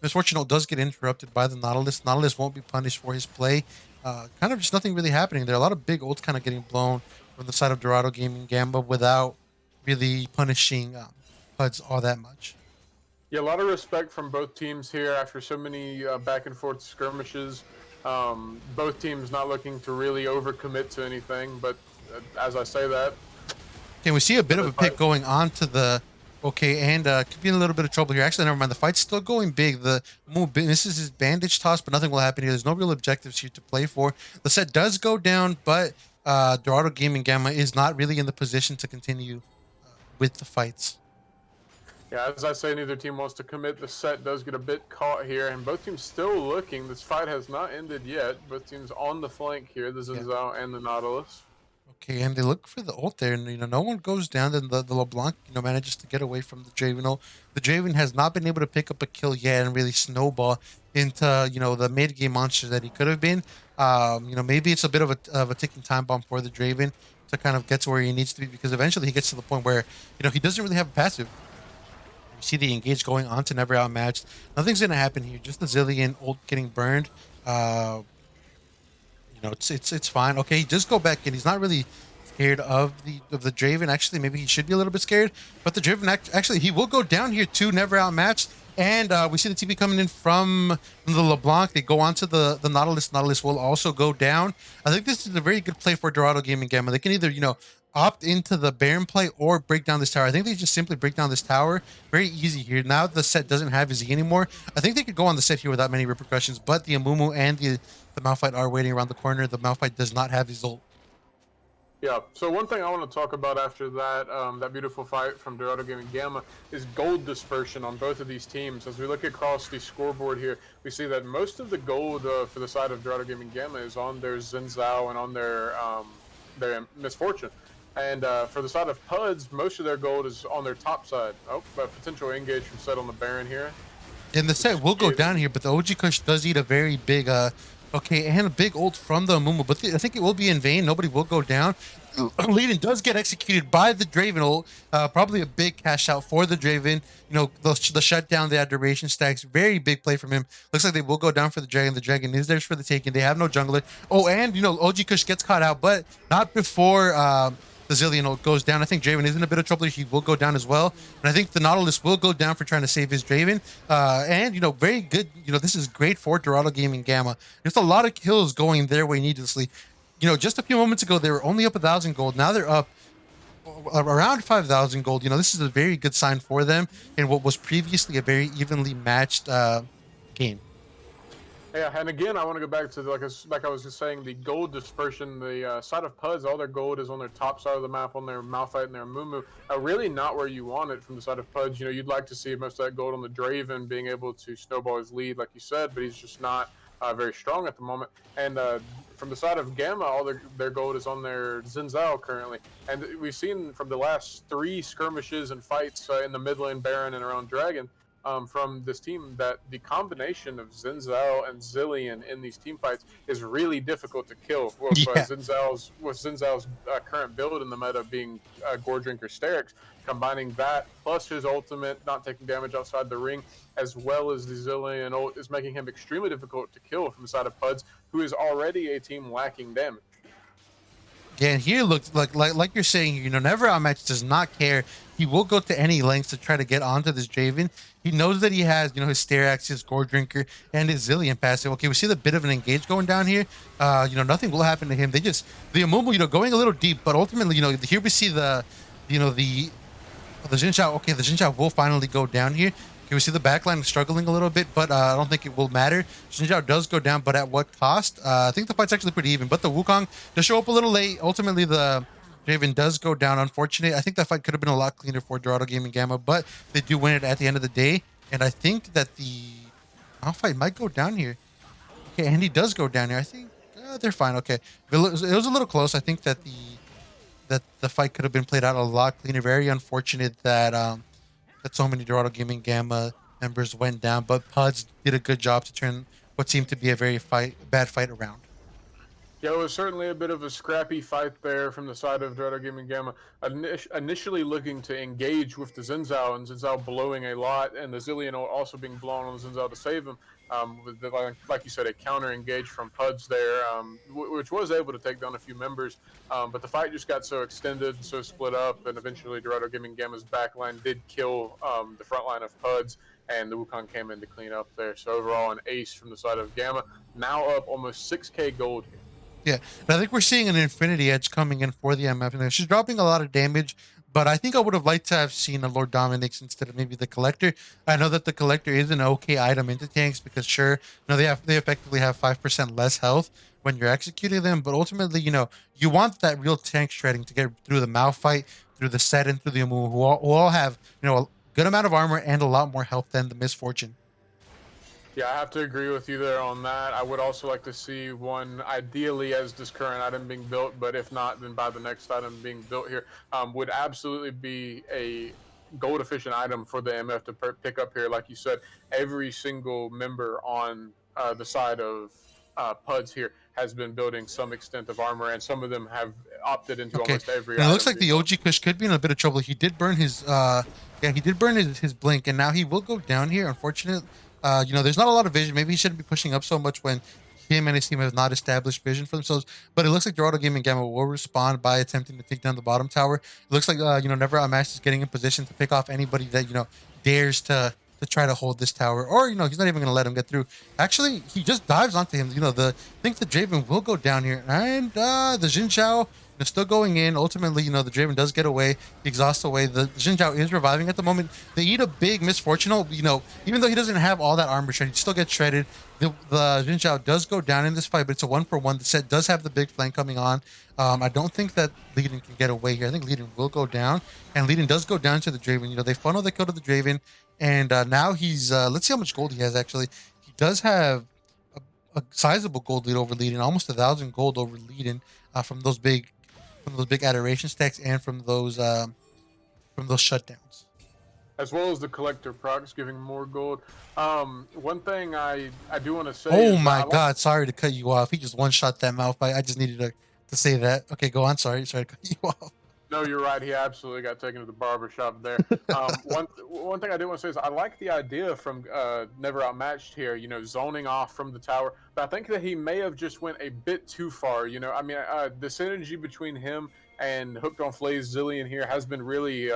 Misfortune ult does get interrupted by the Nautilus. Nautilus won't be punished for his play. Kind of just nothing really happening there. A lot of big ults kind of getting blown from the side of Dorado Gaming Gamba without really punishing PUDS all that much. Yeah, a lot of respect from both teams here after so many back and forth skirmishes. Both teams not looking to really overcommit to anything, but as I say that, can we see a bit of a pick going on to the and could be in a little bit of trouble here. Actually, never mind. The fight's still going big. The move misses his bandage toss, but nothing will happen here. There's no real objectives here to play for. The set does go down, but Dorado Gaming Gamma is not really in the position to continue with the fights. Yeah, as I say, neither team wants to commit. The set does get a bit caught here, and both teams still looking. This fight has not ended yet. Both teams on the flank here, the Zinzao and the Nautilus. Okay, and they look for the ult there, and no one goes down. Then the LeBlanc, manages to get away from the Draven ult. The Draven has not been able to pick up a kill yet and really snowball into the mid game monster that he could have been. Maybe it's a bit of a ticking time bomb for the Draven to kind of get to where he needs to be, because eventually he gets to the point where he doesn't really have a passive. You see the engage going on to Never Outmatched. Nothing's gonna happen here. Just the Zillion ult getting burned. It's fine. Okay, just go back in. He's not really scared of the Draven. Actually, maybe he should be a little bit scared. But the Draven actually he will go down here too. Never Outmatched. And we see the TP coming in from the LeBlanc. They go onto the Nautilus. Nautilus will also go down. I think this is a very good play for Dorado Gaming Gamma. They can either opt into the Baron play or break down this tower. I think they just simply break down this tower. Very easy here. Now the set doesn't have his E anymore. I think they could go on the set here without many repercussions, but the Amumu and the Malphite are waiting around the corner. The Malphite does not have his ult. Yeah, so one thing I want to talk about after that, that beautiful fight from Dorado Gaming Gamma, is gold dispersion on both of these teams. As we look across the scoreboard here, we see that most of the gold for the side of Dorado Gaming Gamma is on their Zinzao and on their Misfortune. And for the side of PUDS, most of their gold is on their top side. Oh, a potential engage from set on the Baron here. And the set will go down here, but the OG Kush does eat a very big, and a big ult from the Amumu. But I think it will be in vain. Nobody will go down. Leadin does get executed by the Draven ult. Probably a big cash out for the Draven. The shutdown, the duration stacks. Very big play from him. Looks like they will go down for the Dragon. The Dragon is theirs for the taking. They have no jungler. Oh, and, OG Kush gets caught out, but not before the Zillion ult goes down. I think Draven is in a bit of trouble. He will go down as well. And I think the Nautilus will go down for trying to save his Draven. Very good. This is great for Dorado Gaming Gamma. There's a lot of kills going their way needlessly. Just a few moments ago, they were only up 1,000 gold. Now they're up around 5,000 gold. This is a very good sign for them in what was previously a very evenly matched game. Yeah, and again, I want to go back to like I was just saying, the gold dispersion. The side of PUDS, all their gold is on their top side of the map, on their Malphite and their Amumu. Really not where you want it from the side of PUDS. You'd like to see most of that gold on the Draven being able to snowball his lead, like you said, but he's just not very strong at the moment. And from the side of Gamma, all their gold is on their Zinzao currently. And we've seen from the last 3 skirmishes and fights in the mid lane Baron and around Dragon, from this team that the combination of Zinzao and Zillion in these team fights is really difficult to kill. With Yeah. Zinzao's current build in the meta being Gore Drinker Sterix, combining that plus his ultimate, not taking damage outside the ring, as well as the Zillion ult, is making him extremely difficult to kill from the side of PUDS, who is already a team lacking damage. Yeah, and here looks like you're saying, Never Outmatched does not care. He will go to any lengths to try to get onto this Draven. He knows that he has, his Sterax, his Gore Drinker, and his Zillion passive. Okay, we see the bit of an engage going down here. Nothing will happen to him. The Amumu, going a little deep, but ultimately, here we see the Xin Zhao. Okay, the Xin Zhao will finally go down here. Okay, we see the backline struggling a little bit, but I don't think it will matter. Xin Zhao does go down, but at what cost? I think the fight's actually pretty even, but the Wukong does show up a little late. Ultimately, the Draven does go down. Unfortunate. I think that fight could have been a lot cleaner for Dorado Gaming Gamma, but they do win it at the end of the day. And I think that the fight might go down here. Okay, and he does go down here. I think they're fine. Okay, it was a little close. I think that the fight could have been played out a lot cleaner. Very unfortunate that that so many Dorado Gaming Gamma members went down, but PUDS did a good job to turn what seemed to be a very bad fight around. Yeah, it was certainly a bit of a scrappy fight there from the side of Dorado Gaming Gamma. Initially looking to engage with the Xin Zhao, and Xin Zhao blowing a lot, and the Zillion also being blown on the Xin Zhao to save him. With like you said, a counter engage from PUDS there, which was able to take down a few members. But the fight just got so extended, so split up, and eventually Dorado Gaming Gamma's backline did kill the front line of PUDS, and the Wukong came in to clean up there. So overall, an ace from the side of Gamma, now up almost 6k gold here. Yeah, and I think we're seeing an Infinity Edge coming in for the MF. And she's dropping a lot of damage, but I think I would have liked to have seen a Lord Dominix instead of maybe the Collector. I know that the Collector is an okay item into tanks because sure, they effectively have 5% less health when you're executing them, but ultimately, you want that real tank shredding to get through the Malphite, through the Set, and through the Amu, who all have, a good amount of armor and a lot more health than the Misfortune. Yeah, I have to agree with you there on that. I would also like to see one, ideally as this current item being built, but if not, then by the next item being built here, would absolutely be a gold efficient item for the MF to pick up here. Like you said, every single member on the side of PUDS here has been building some extent of armor, and some of them have opted into almost every item. It looks like the OG Kush could be in a bit of trouble. He did burn his his blink, and now he will go down here. Unfortunately, there's not a lot of vision. Maybe he shouldn't be pushing up so much when him and his team have not established vision for themselves. But it looks like Dorado Gaming Gamma will respond by attempting to take down the bottom tower. It looks like Never Outmatched is getting in position to pick off anybody that dares to try to hold this tower, or he's not even going to let him get through. Actually, he just dives onto him. I think the Draven will go down here, and the Xin Zhao is still going in. Ultimately, the Draven does get away, he exhausts away. The Xin Zhao is reviving at the moment. They eat a big Misfortune. Even though he doesn't have all that armor shred, he still gets shredded. The Xin Zhao does go down in this fight, but it's a 1-for-1. The Set does have the big flank coming on. I don't think that Leiden can get away here. I think Leiden will go down, and Leiden does go down to the Draven. They funnel the kill to the Draven, and now he's let's see how much gold he has. Actually, he does have a sizable gold lead over Leiden, almost 1,000 gold over Leiden from those big adoration stacks and from those shutdowns, as well as the Collector procs giving more gold. One thing I do want to say. Oh my God! Sorry to cut you off. He just one-shot that Malphite. I just needed to say that. Okay, go on. Sorry to cut you off. No, you're right. He absolutely got taken to the barbershop there. One thing I do want to say is I like the idea from Never Outmatched here, zoning off from the tower. But I think that he may have just went a bit too far. The synergy between him and Hooked on Flay's Zillion here has been really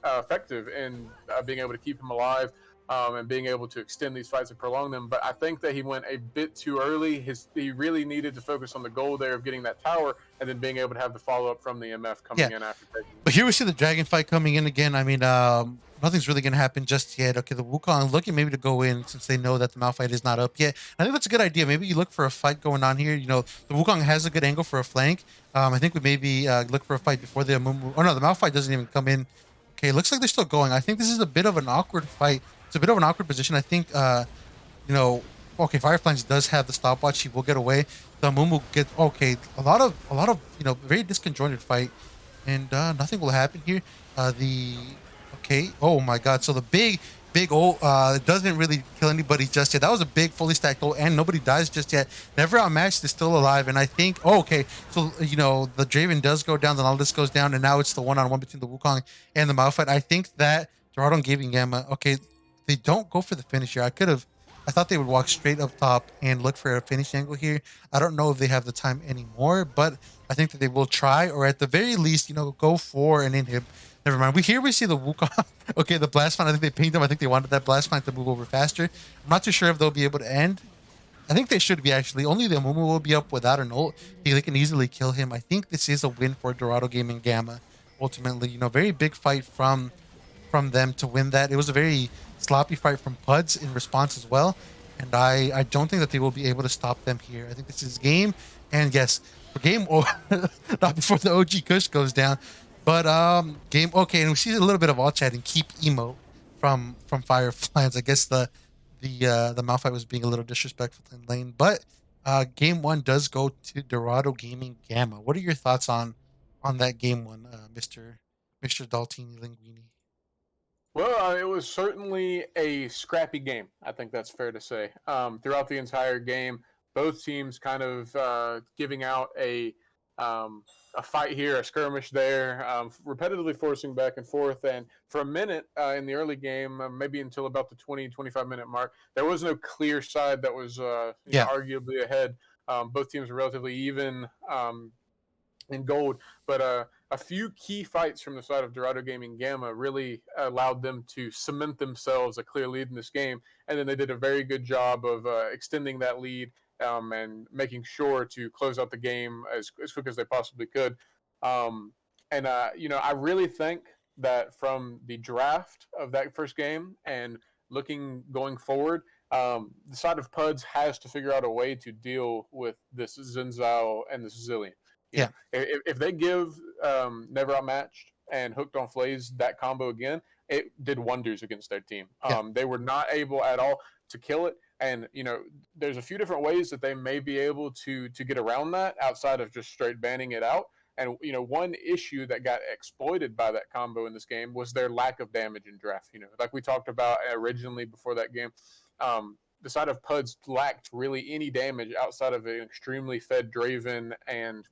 effective in being able to keep him alive. And being able to extend these fights and prolong them. But I think that he went a bit too early. He really needed to focus on the goal there of getting that tower and then being able to have the follow-up from the MF coming in after taking. But here we see the Dragon fight coming in again. Nothing's really going to happen just yet. Okay, the Wukong looking maybe to go in since they know that the Malphite is not up yet. I think that's a good idea. Maybe you look for a fight going on here. The Wukong has a good angle for a flank. I think we maybe look for a fight before the Amumu. Oh, no, the Malphite doesn't even come in. Okay, it looks like they're still going. I think this is a bit of an awkward fight. It's a bit of an awkward position. I think, okay, Fireflies does have the stopwatch. He will get away. The Mumu gets, okay, a lot of, very disconjointed fight, and nothing will happen here. Okay, oh my God. So the big big ult. It doesn't really kill anybody just yet. That was a big fully stacked ult, and nobody dies just yet. Never outmatched is still alive, and I think. Oh, okay. So the Draven does go down, the Nautilus goes down, and now it's the one-on-one between the Wukong and the Malphite. I think that Dorado giving Gamma. Okay, they don't go for the finish here. I thought they would walk straight up top and look for a finish angle here. I don't know if they have the time anymore, but I think that they will try, or at the very least, go for an inhib. Never mind. We see the Wukong. Okay, the blast plant. I think they pinged them. I think they wanted that blast plant to move over faster. I'm not too sure if they'll be able to end. I think they should be actually. Only the Mumu will be up without an ult. They can easily kill him. I think this is a win for Dorado Gaming Gamma. Ultimately, very big fight from them to win that. It was a very sloppy fight from PUDS in response as well. And I don't think that they will be able to stop them here. I think this is game. And yes, for game not before the OG Kush goes down. But game okay, and we see a little bit of all chat and keep emo from Fireflies. I guess the Malphite was being a little disrespectful in lane. But game one does go to Dorado Gaming Gamma. What are your thoughts on that game one, Mr. Daltini Linguini? Well, it was certainly a scrappy game. I think that's fair to say. Throughout the entire game, both teams kind of giving out a fight here, a skirmish there, repetitively forcing back and forth. And for a minute in the early game, maybe until about the 20-25 minute mark, there was no clear side that was arguably ahead. Both teams were relatively even in gold, but a few key fights from the side of Dorado Gaming Gamma really allowed them to cement themselves a clear lead in this game, and then they did a very good job of extending that lead and making sure to close out the game as quick as they possibly could. I really think that from the draft of that first game and looking going forward, the side of PUDS has to figure out a way to deal with this Zenzao and this Zillion. If they give Never Outmatched and Hooked on Flays that combo again, it did wonders against their team. They were not able at all to kill it. And, there's a few different ways that they may be able to get around that outside of just straight banning it out. And, one issue that got exploited by that combo in this game was their lack of damage in draft. Like we talked about originally before that game, the side of PUDS lacked really any damage outside of an extremely fed Draven and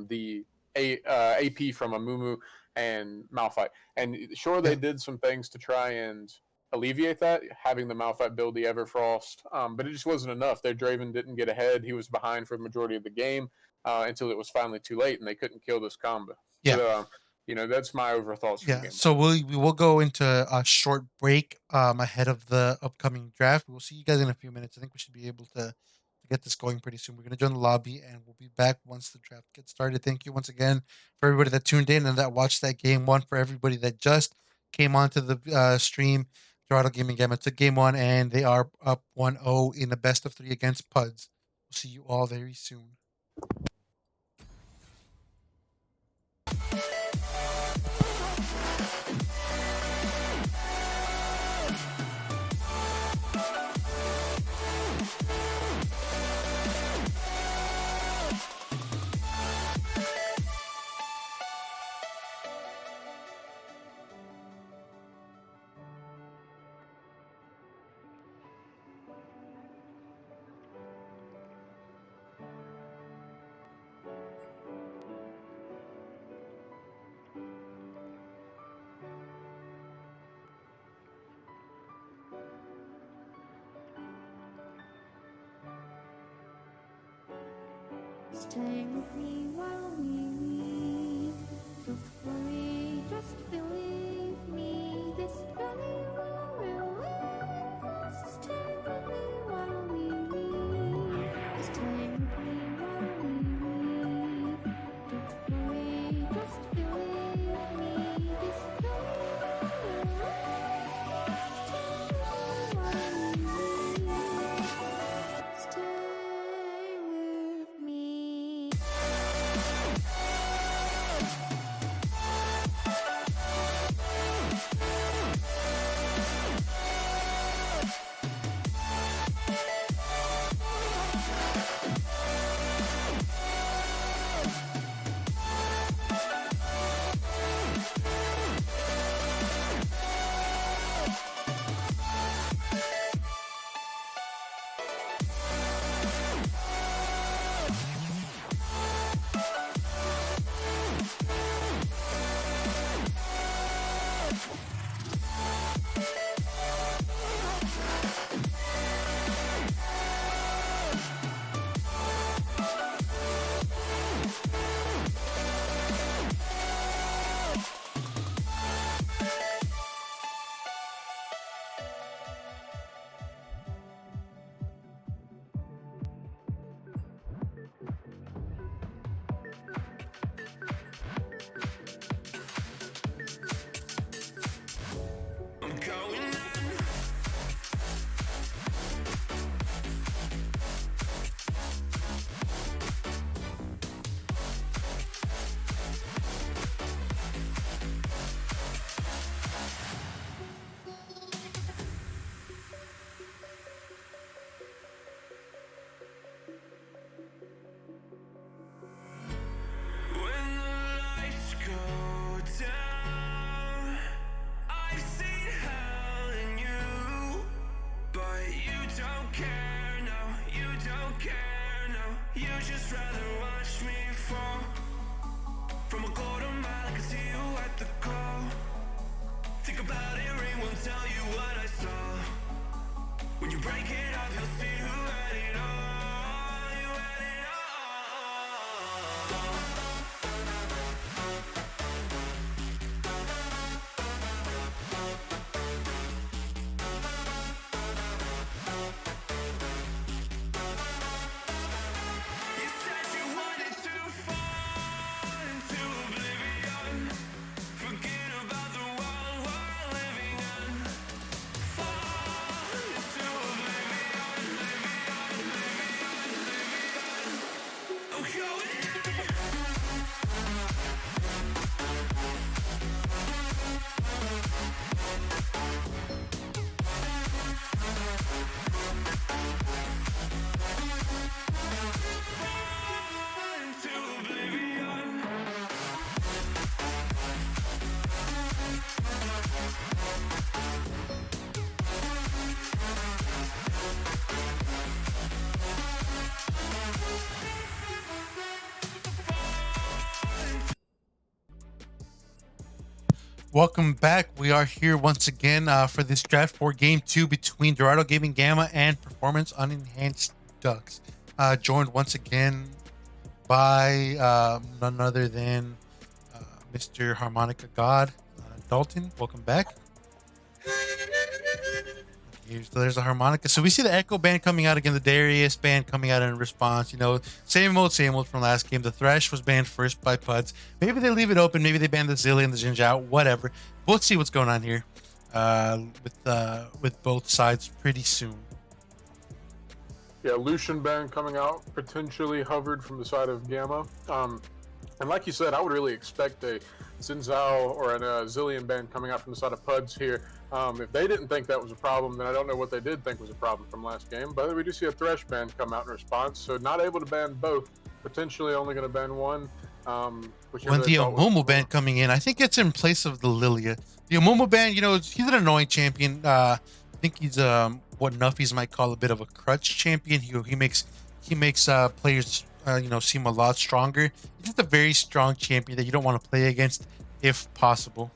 the AP from a Mumu and Malphite. And sure, they did some things to try and alleviate that, having the Malphite build the Everfrost, but it just wasn't enough. Their Draven didn't get ahead. He was behind for the majority of the game until it was finally too late, and they couldn't kill this combo. Yeah. So, that's my overall thoughts. Yeah. So we will go into a short break ahead of the upcoming draft. We'll see you guys in a few minutes. I think we should be able to get this going pretty soon. We're going to join the lobby, and we'll be back once the draft gets started. Thank you once again for everybody that tuned in and that watched that game one. For everybody that just came onto the stream, Dorado Gaming Gamma took game one, and they are up 1-0 in the best of 3 against PUDS. We'll see you all very soon. Stay with me while we leave. Don't worry, just believe me. This journey will relieve us. Stay with me while we leave. Stay with me while we leave. Don't worry, just believe me. This journey will relieve us. Stay with me. don't care, no, you don't care, no. You just rather watch me fall. From a quarter mile, I can see you at the call. Think about it, ring won't tell you what I saw. When you break it off, you'll see who had it all. You had it all. You said you wanted to fall into oblivion. Forget about the world we're living in. Fall into oblivion, oblivion. Oh, go in. Fall into oblivion. Welcome back. We are here once again for this draft for game 2 between Dorado Gaming Gamma and Performance Unenhanced Ducks. Joined once again by none other than Mr. Harmonica God, Dalton. Welcome back. There's a harmonica. So we see the Echo band coming out again, the Darius band coming out in response. You know, same old from last game. The Thresh was banned first by PUDS. Maybe they leave it open. Maybe they ban the Zilly and the Jinzhao. Whatever. We'll see what's going on here with both sides pretty soon. Yeah, Lucian band coming out, potentially hovered from the side of Gamma. And like you said, I would really expect a Zinzao or a Zillion band coming out from the side of PUDS here. If they didn't think that was a problem, then I don't know what they did think was a problem from last game. But we do see a Thresh band come out in response, so not able to ban both. Potentially only going to ban one. When the Amumu band coming in, I think it's in place of the Lilia. The Amumu band, you know, he's an annoying champion. I think he's what Nuffies might call a bit of a crutch champion. He makes players you know, seem a lot stronger. He's just a very strong champion that you don't want to play against if possible.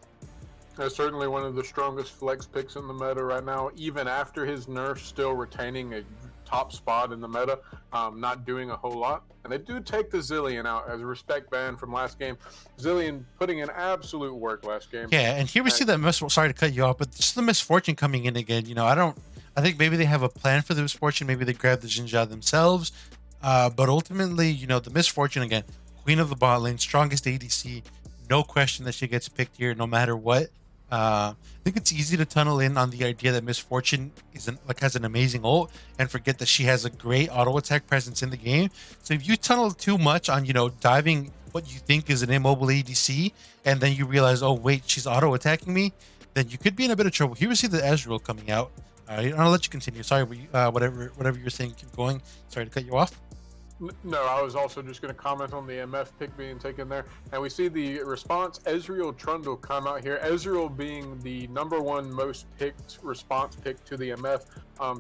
That's certainly one of the strongest flex picks in the meta right now, even after his nerf, still retaining a top spot in the meta, not doing a whole lot. And they do take the Zillion out as a respect ban from last game. Zillion putting in absolute work last game. Yeah, and here we see that sorry to cut you off, but just the Misfortune coming in again. You know, I think maybe they have a plan for the Misfortune. Maybe they grab the Jinja themselves. But ultimately, you know, the Misfortune again, queen of the bot lane, strongest ADC, no question that she gets picked here no matter what. I think it's easy to tunnel in on the idea that Misfortune has an amazing ult and forget that she has a great auto attack presence in the game. So if you tunnel too much on, you know, diving what you think is an immobile ADC, and then you realize, oh wait, she's auto attacking me, then you could be in a bit of trouble. Here we see the Ezreal coming out. All right, I'll let you continue. Sorry, whatever you were saying, keep going. Sorry to cut you off. No, I was also just going to comment on the MF pick being taken there. And we see the response, Ezreal Trundle, come out here. Ezreal being the #1 most picked response pick to the MF.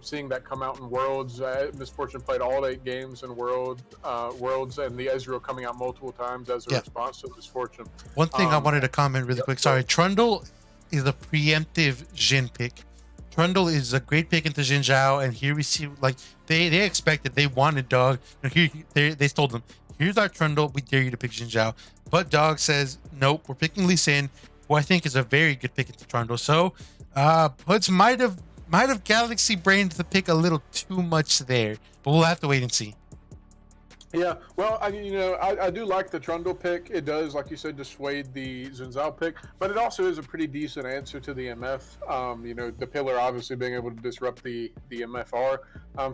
Seeing that come out in Worlds. Misfortune played all 8 games in Worlds, and the Ezreal coming out multiple times as a response to Misfortune. One thing I wanted to comment really quick. Sorry, Trundle is a preemptive Jhin pick. Trundle is a great pick into Xin Zhao, and here we see, like, they expected, they wanted Dog. Here they told them, here's our Trundle, we dare you to pick Xin Zhao. But Dog says, nope, we're picking Lee Sin, who I think is a very good pick into Trundle. So, PUDS might have galaxy brained the pick a little too much there, but we'll have to wait and see. Yeah, well, I do like the Trundle pick. It does, like you said, dissuade the Zinzao pick, but it also is a pretty decent answer to the MF. The pillar obviously being able to disrupt the MFR.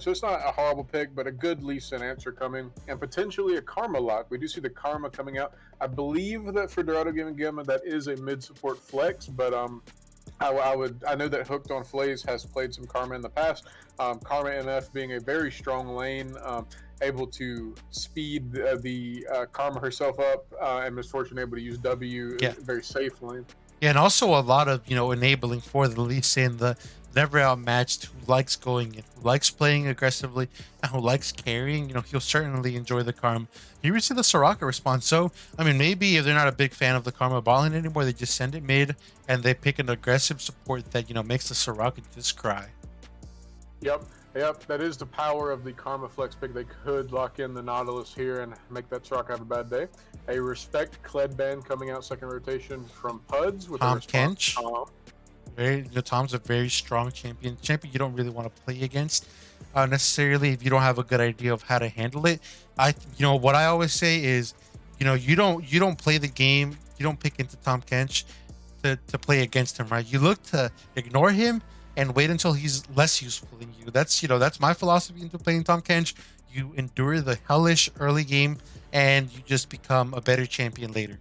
So it's not a horrible pick, but a good Lee Sin answer coming, and potentially a Karma lock. We do see the Karma coming out. I believe that for Dorado Gaming Gamma, that is a mid-support flex, but I know that Hooked on Flays has played some Karma in the past. Karma MF being a very strong lane, able to speed the Karma herself up, and Misfortune able to use W, very safe lane. Yeah, and also a lot of, enabling for the Lee Sin, the never outmatched, who likes going in, who likes playing aggressively, and who likes carrying, he'll certainly enjoy the Karma. Here we see the Soraka response. So, I mean, maybe if they're not a big fan of the Karma balling anymore, they just send it mid and they pick an aggressive support that, makes the Soraka just cry. Yep, yep, that is the power of the Karma Flex pick. They could lock in the Nautilus here and make that Soraka have a bad day. A Respect Kled band coming out second rotation from PUDS with a Tom response. Kench. Tom's a very strong champion you don't really want to play against necessarily if you don't have a good idea of how to handle it. What I always say is, you don't play the game, you don't pick into Tom Kench to play against him, right? You look to ignore him and wait until he's less useful than you. That's my philosophy into playing Tom Kench. You endure the hellish early game and you just become a better champion later.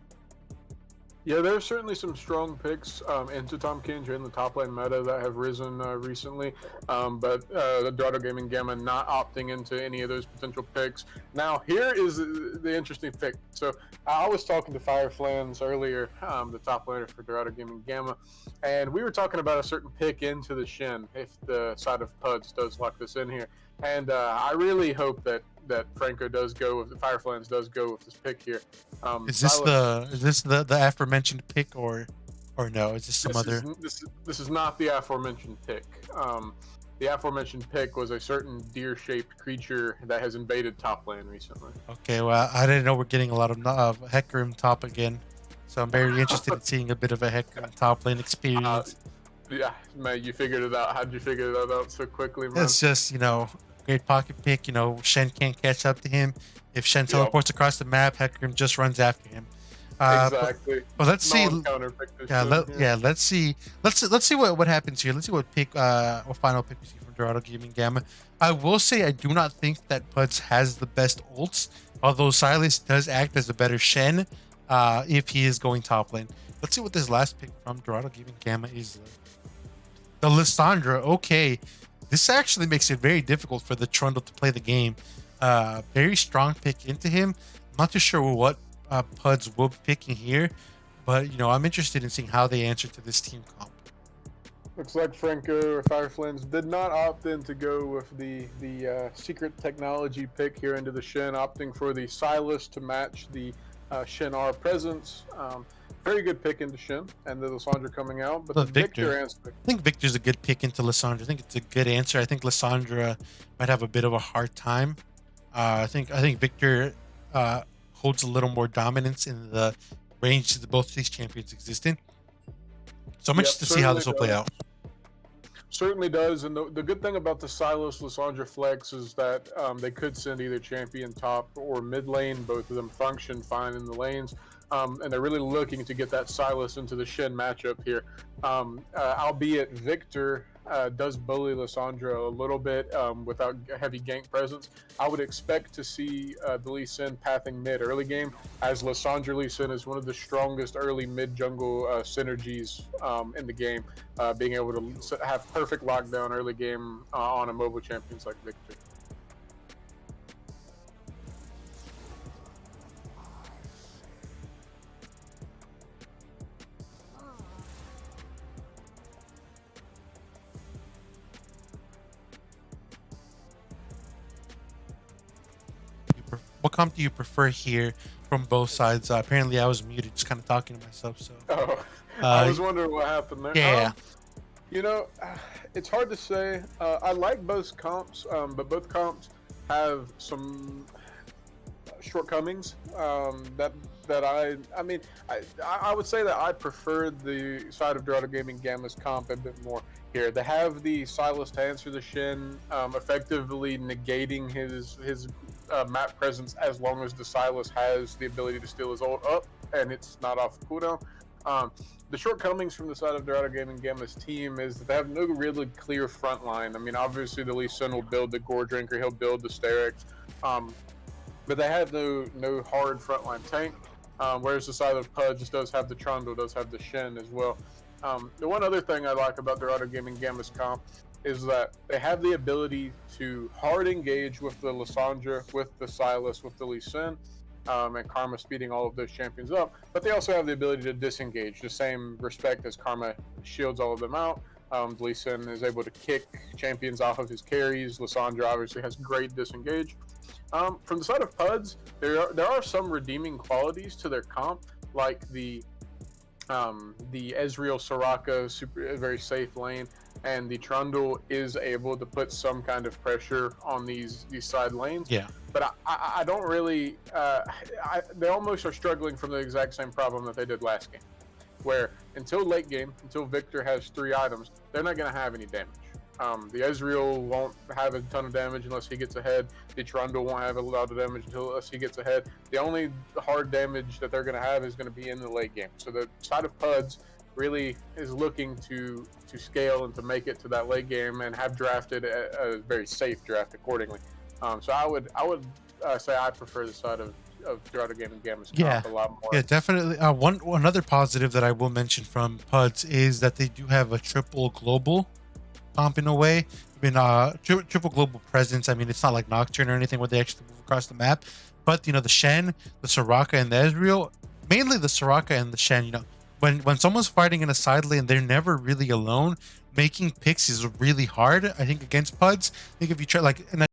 Yeah, there's certainly some strong picks into Tom Kench in the top lane meta that have risen recently, but the Dorado Gaming Gamma not opting into any of those potential picks. Now, here is the interesting pick. So I was talking to Fireflans earlier, the top laner for Dorado Gaming Gamma, and we were talking about a certain pick into the Shen if the side of PUDS does lock this in here. And I really hope that Franco does go with the Fireflans does go with this pick here. Is this the aforementioned pick or no? Is this some other? This is not the aforementioned pick. The aforementioned pick was a certain deer-shaped creature that has invaded top lane recently. Okay, well, I didn't know we're getting a lot of Hecarim top again, so I'm very interested in seeing a bit of a Hecarim top lane experience. Yeah, man, you figured it out. How'd you figure that out so quickly, man? It's just great pocket pick. Shen can't catch up to him. If Shen teleports across the map, Hecarim just runs after him. Exactly. But let's see. Let's see. Let's see what happens here. Let's see what pick, what final pick we see from Dorado Gaming Gamma. I will say I do not think that PUDS has the best ults, although Silas does act as a better Shen if he is going top lane. Let's see what this last pick from Dorado Gaming Gamma is. The Lissandra. Okay, this actually makes it very difficult for the Trundle to play the game. Very strong pick into him. I'm not too sure what PUDS will be picking here, but I'm interested in seeing how they answer to this team comp. Looks like Franco or Fireflames did not opt in to go with the secret technology pick here into the Shen, opting for the Silas to match the Shen R presence. Very good pick into Shen, and the Lissandra coming out, but the Victor answer. I think Victor's a good pick into Lissandra. I think it's a good answer. I think Lissandra might have a bit of a hard time. I think Victor holds a little more dominance in the range that both these champions exist in. So I'm interested to see how this will play out. Certainly does, and the good thing about the Silas Lissandra flex is that they could send either champion top or mid lane. Both of them function fine in the lanes, and they're really looking to get that Silas into the Shen matchup here. Albeit Victor does bully Lissandra a little bit without heavy gank presence. I would expect to see the Lee Sin pathing mid early game, as Lissandra Lee Sin is one of the strongest early mid jungle synergies in the game, being able to have perfect lockdown early game on a mobile champions like Victor. What comp do you prefer here from both sides? Apparently, I was muted, just kind of talking to myself. So, I was wondering what happened there. Yeah. It's hard to say. I like both comps, but both comps have some shortcomings that I would say that I prefer the side of Dorado Gaming Gamma's comp a bit more here. They have the Silas to answer the Shen, effectively negating his map presence as long as the Silas has the ability to steal his ult up and it's not off the cooldown. The shortcomings from the side of Dorado Gaming Gamma's team is that they have no really clear front line. I mean, obviously the Lee Sin will build the Gore Drinker, he'll build the Sterix, but they have no hard frontline tank, whereas the side of PUDS does have the Trundle, does have the Shen as well. The one other thing I like about Dorado Gaming Gamma's comp is that they have the ability to hard engage with the Lissandra, with the Silas, with the Lee Sin, and Karma speeding all of those champions up, but they also have the ability to disengage, the same respect as Karma shields all of them out. Lee Sin is able to kick champions off of his carries. Lissandra obviously has great disengage. From the side of PUDS, there are some redeeming qualities to their comp, like the Ezreal Soraka, super very safe lane, and the Trundle is able to put some kind of pressure on these side lanes. Yeah. But I don't really. They almost are struggling from the exact same problem that they did last game, where until late game, until Victor has 3 items, they're not going to have any damage. The Ezreal won't have a ton of damage unless he gets ahead. The Trundle won't have a lot of damage unless he gets ahead. The only hard damage that they're going to have is going to be in the late game. So the side of PUDS really is looking to scale and to make it to that late game and have drafted a very safe draft accordingly. So I would say I prefer the side of Dorado Gaming Gamma's comp a lot more. Yeah, definitely. Another positive that I will mention from PUDS is that they do have a triple global comp in a way. I mean, triple global presence. I mean, it's not like Nocturne or anything where they actually move across the map, but the Shen, the Soraka, and the Ezreal, mainly the Soraka and the Shen. When someone's fighting in a side lane, they're never really alone. Making picks is really hard, I think, against PUDS. I think if you try and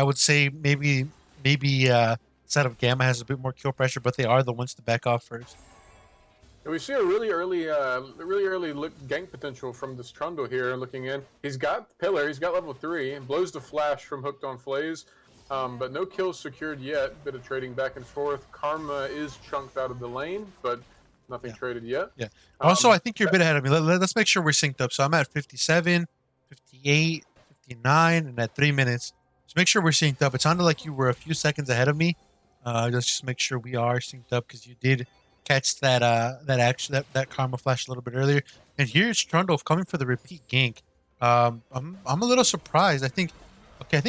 I would say maybe Set of Gamma has a bit more kill pressure, but they are the ones to back off first. And we see a really early look gank potential from this Trundle here. Looking in, he's got Pillar, he's got level 3, and blows the flash from Hooked on Flays, but no kills secured yet. Bit of trading back and forth. Karma is chunked out of the lane, but nothing traded yet. Yeah. Also, I think you're a bit ahead of me. Let's make sure we're synced up. So I'm at 57, 58, 59, and at 3 minutes. Just make sure we're synced up. It sounded like you were a few seconds ahead of me. Let's just make sure we are synced up because you did catch that that Karma flash a little bit earlier. And here's Trundle coming for the repeat gank. I'm a little surprised. I think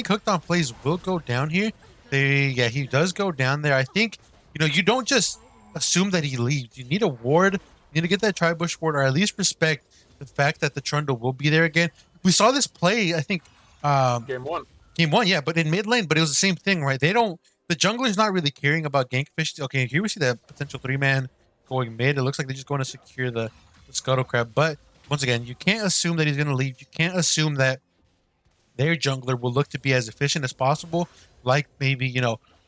Hooked on Plays will go down here. He does go down there. I think you don't just assume that he leaves. You need a ward. You need to get that Tri-Bush ward, or at least respect the fact that the Trundle will be there again. We saw this play, I think, Game one. Game one, yeah, but in mid lane, but it was the same thing, right? The jungler's not really caring about gank efficiency. Okay, here we see that potential 3-man going mid. It looks like they're just going to secure the Scuttle Crab. But once again, you can't assume that he's going to leave. You can't assume that their jungler will look to be as efficient as possible, like maybe,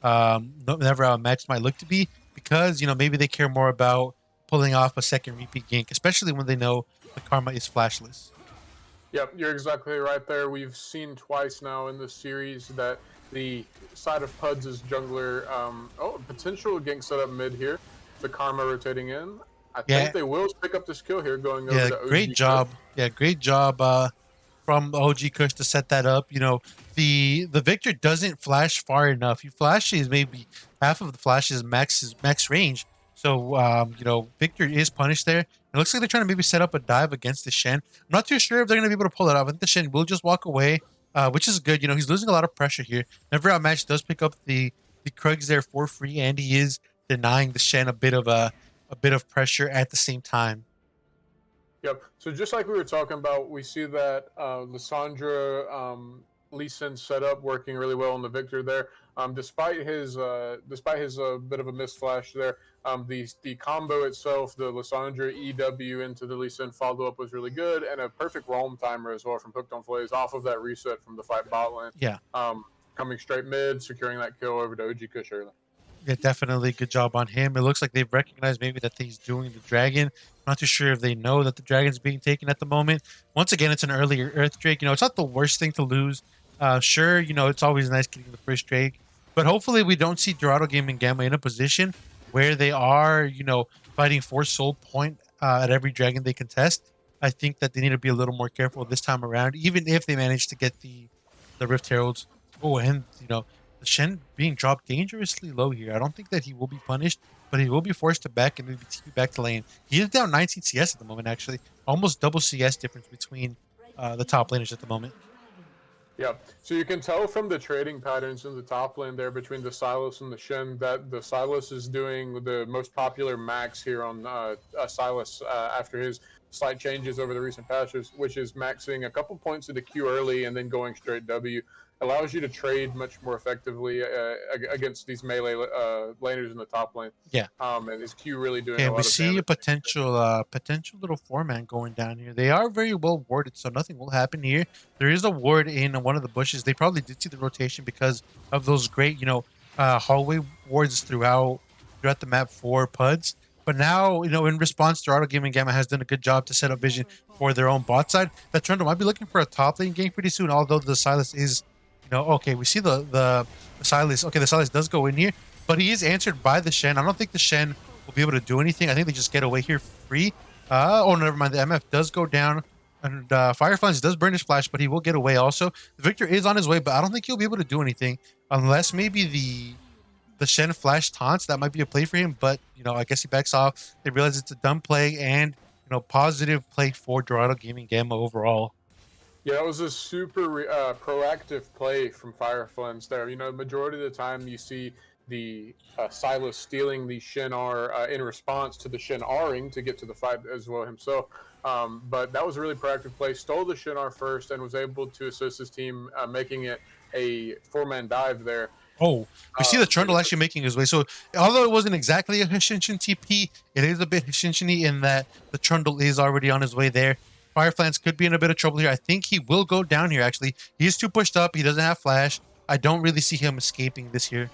whenever our match might look to be, because, maybe they care more about pulling off a second repeat gank, especially when they know the Karma is flashless. Yep, you're exactly right there. We've seen twice now in this series that the side of PUDS' jungler, potential gank setup mid here. The Karma rotating in. I think they will pick up this kill here going over to OG. Great job. Yeah, great job from OG Kush to set that up. The Victor doesn't flash far enough. He flashes maybe half of the flashes max range. So, Victor is punished there. It looks like they're trying to maybe set up a dive against the Shen. I'm not too sure if they're going to be able to pull it off. I think the Shen will just walk away, which is good. He's losing a lot of pressure here. Never Outmatched does pick up the Krugs there for free, and he is denying the Shen a bit of pressure at the same time. Yep. So just like we were talking about, we see that Lissandra Lee Sin setup working really well on the Victor there. Despite his bit of a missed flash there, the combo itself, the Lissandra EW into the Lee Sin follow up was really good, and a perfect roam timer as well from Hooked on Flays off of that reset from the fight bot lane. Yeah. Coming straight mid, securing that kill over to OG Kush early. Yeah, definitely good job on him. It looks like they've recognized maybe that he's doing the dragon. Not too sure if they know that the dragon's being taken at the moment. Once again, it's an earlier Earth Drake. It's not the worst thing to lose. Sure, it's always nice getting the first Drake, but hopefully we don't see Dorado Gaming Gamma in a position where they are, fighting for soul point at every dragon they contest. I think that they need to be a little more careful this time around, even if they manage to get the Rift Heralds. Oh, and the Shen being dropped dangerously low here. I don't think that he will be punished, but he will be forced to back and maybe TP back to lane. He is down 19 CS at the moment, actually. Almost double CS difference between the top laners at the moment. Yeah, so you can tell from the trading patterns in the top lane there between the Sylas and the Shen that the Sylas is doing the most popular max here on Sylas after his slight changes over the recent patches, which is maxing a couple points into Q early and then going straight W. Allows you to trade much more effectively against these melee laners in the top lane. Yeah. And is Q really doing a And lot we of see damage. a potential little 4-man going down here. They are very well warded, so nothing will happen here. There is a ward in one of the bushes. They probably did see the rotation because of those great, hallway wards throughout the map for PUDS. But now, in response, Dorado Gaming Gamma has done a good job to set up vision for their own bot side. That Trundle might be looking for a top lane game pretty soon, although the Sylas is, okay, we see the Sylas. Okay, the Sylas does go in here, but he is answered by the Shen. I don't think the Shen will be able to do anything. I think they just get away here free. Never mind. The MF does go down, and Fireflies does burn his flash, but he will get away also. The Victor is on his way, but I don't think he'll be able to do anything unless maybe the Shen flash taunts. That might be a play for him, but I guess he backs off. They realize it's a dumb play, and positive play for Dorado Gaming Gamma overall. Yeah, it was a super proactive play from Fireflies there. Majority of the time you see the Sylas stealing the Shen R in response to the Shen R-ing to get to the fight as well himself. But that was a really proactive play. Stole the Shen R first and was able to assist his team, making it a 4-man dive there. Oh, we see the Trundle actually making his way. So, although it wasn't exactly a Hishinshin TP, it is a bit Hishinshin-y in that the Trundle is already on his way there. Fireflies could be in a bit of trouble here. I think he will go down here, actually. He is too pushed up. He doesn't have flash. I don't really see him escaping this here.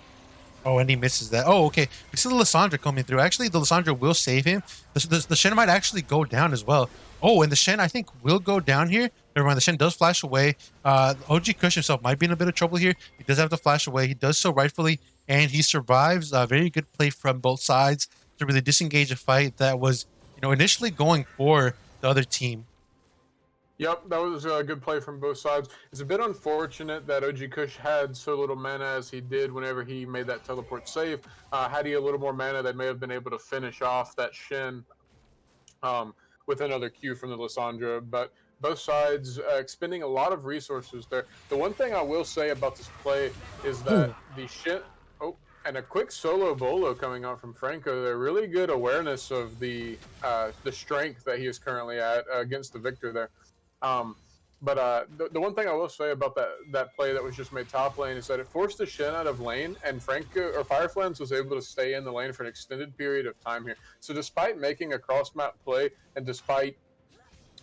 Oh, and he misses that. Oh, okay. We see the Lissandra coming through. Actually, the Lissandra will save him. The Shen might actually go down as well. Oh, and the Shen, I think, will go down here. Never mind. The Shen does flash away. OG Kush himself might be in a bit of trouble here. He does have to flash away. He does so rightfully, and he survives. A very good play from both sides to really disengage a fight that was, initially going for the other team. Yep, that was a good play from both sides. It's a bit unfortunate that OG Kush had so little mana as he did whenever he made that teleport save. Had he a little more mana, they may have been able to finish off that Shen with another Q from the Lissandra. But both sides expending a lot of resources there. The one thing I will say about this play is that the Shen... Oh, and a quick solo bolo coming out from Franco. They're really good awareness of the strength that he is currently at against the Victor there. But the one thing I will say about that play that was just made top lane is that it forced the Shen out of lane, and Fireflans was able to stay in the lane for an extended period of time here. So despite making a cross map play and despite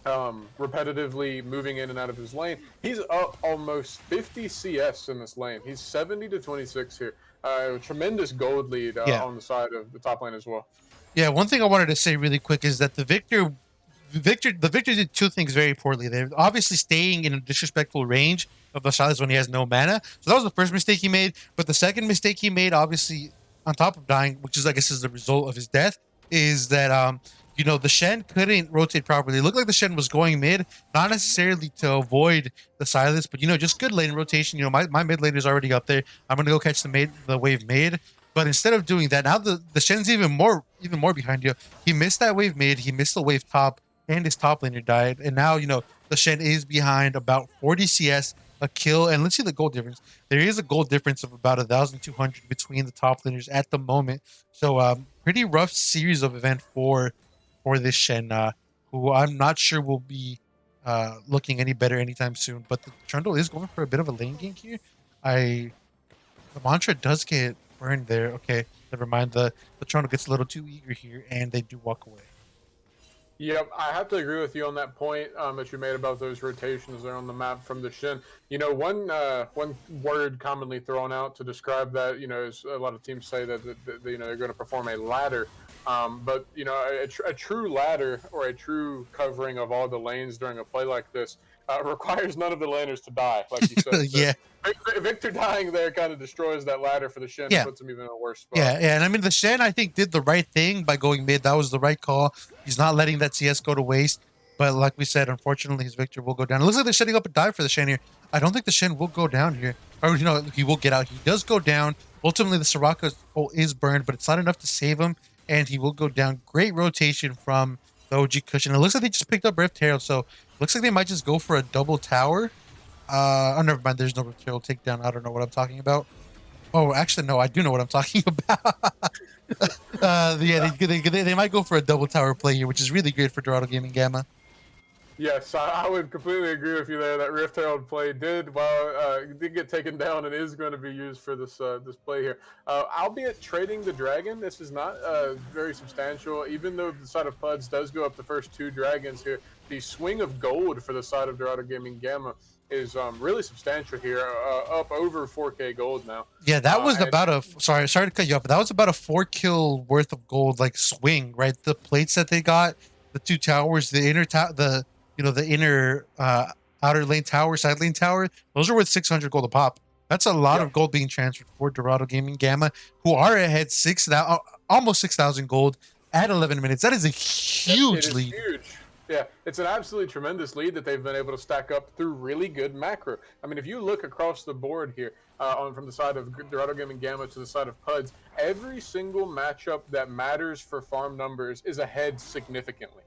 repetitively moving in and out of his lane, he's up almost 50 CS in this lane. He's 70 to 26 here. A tremendous gold lead on the side of the top lane as well. Yeah, one thing I wanted to say really quick is that the Victor did two things very poorly. They're obviously staying in a disrespectful range of the Silas when he has no mana. So that was the first mistake he made. But the second mistake he made, obviously, on top of dying, which is, I guess, is the result of his death, is that the Shen couldn't rotate properly. It looked like the Shen was going mid, not necessarily to avoid the Silas, but just good lane rotation. My mid lane is already up there. I'm gonna go catch the wave mid. But instead of doing that, now the Shen's even more behind you. He missed that wave mid, he missed the wave top, and his top laner died. And now, the Shen is behind about 40 CS, a kill. And let's see the gold difference. There is a gold difference of about 1,200 between the top laners at the moment. So pretty rough series of event for this Shen, who I'm not sure will be looking any better anytime soon. But the Trundle is going for a bit of a lane gank here. The Mantra does get burned there. Okay, never mind. The Trundle gets a little too eager here, and they do walk away. Yep, I have to agree with you on that point that you made about those rotations there on the map from the Shen. One word commonly thrown out to describe that, is a lot of teams say that they're going to perform a ladder. But a true ladder or a true covering of all the lanes during a play like this requires none of the laners to die, like you said. So Yeah. Victor dying there kind of destroys that ladder for the Shen and puts him even in a worse spot. Yeah, and I mean, the Shen, I think, did the right thing by going mid. That was the right call. He's not letting that CS go to waste. But like we said, unfortunately, his Victor will go down. It looks like they're setting up a dive for the Shen here. I don't think the Shen will go down here. Or, he will get out. He does go down. Ultimately, the Soraka is burned, but it's not enough to save him. And he will go down. Great rotation from the OG Cushion. It looks like they just picked up Rift Herald, so looks like they might just go for a double tower. Oh, never mind. There's no Rift Herald takedown. I don't know what I'm talking about. Oh, actually, no, I do know what I'm talking about. Yeah, they might go for a double tower play here, which is really great for Dorado Gaming Gamma. Yes, I would completely agree with you there. That Rift Herald play did get taken down and is going to be used for this play here. Albeit trading the dragon, this is not very substantial. Even though the side of PUDS does go up the first two dragons here, the swing of gold for the side of Dorado Gaming Gamma is really substantial here, up over 4K gold now. Yeah, that was about a sorry to cut you off, but that was about a 4 kill worth of gold swing, right? The plates that they got, the two towers, the inner the inner outer lane tower, side lane tower, those are worth 600 gold a pop. That's a lot of gold being transferred for Dorado Gaming Gamma, who are ahead almost 6,000 gold at 11 minutes. That is a huge lead. Huge. Yeah, it's an absolutely tremendous lead that they've been able to stack up through really good macro. I mean, if you look across the board here, from the side of Dorado Gaming Gamma to the side of PUDS, every single matchup that matters for farm numbers is ahead significantly.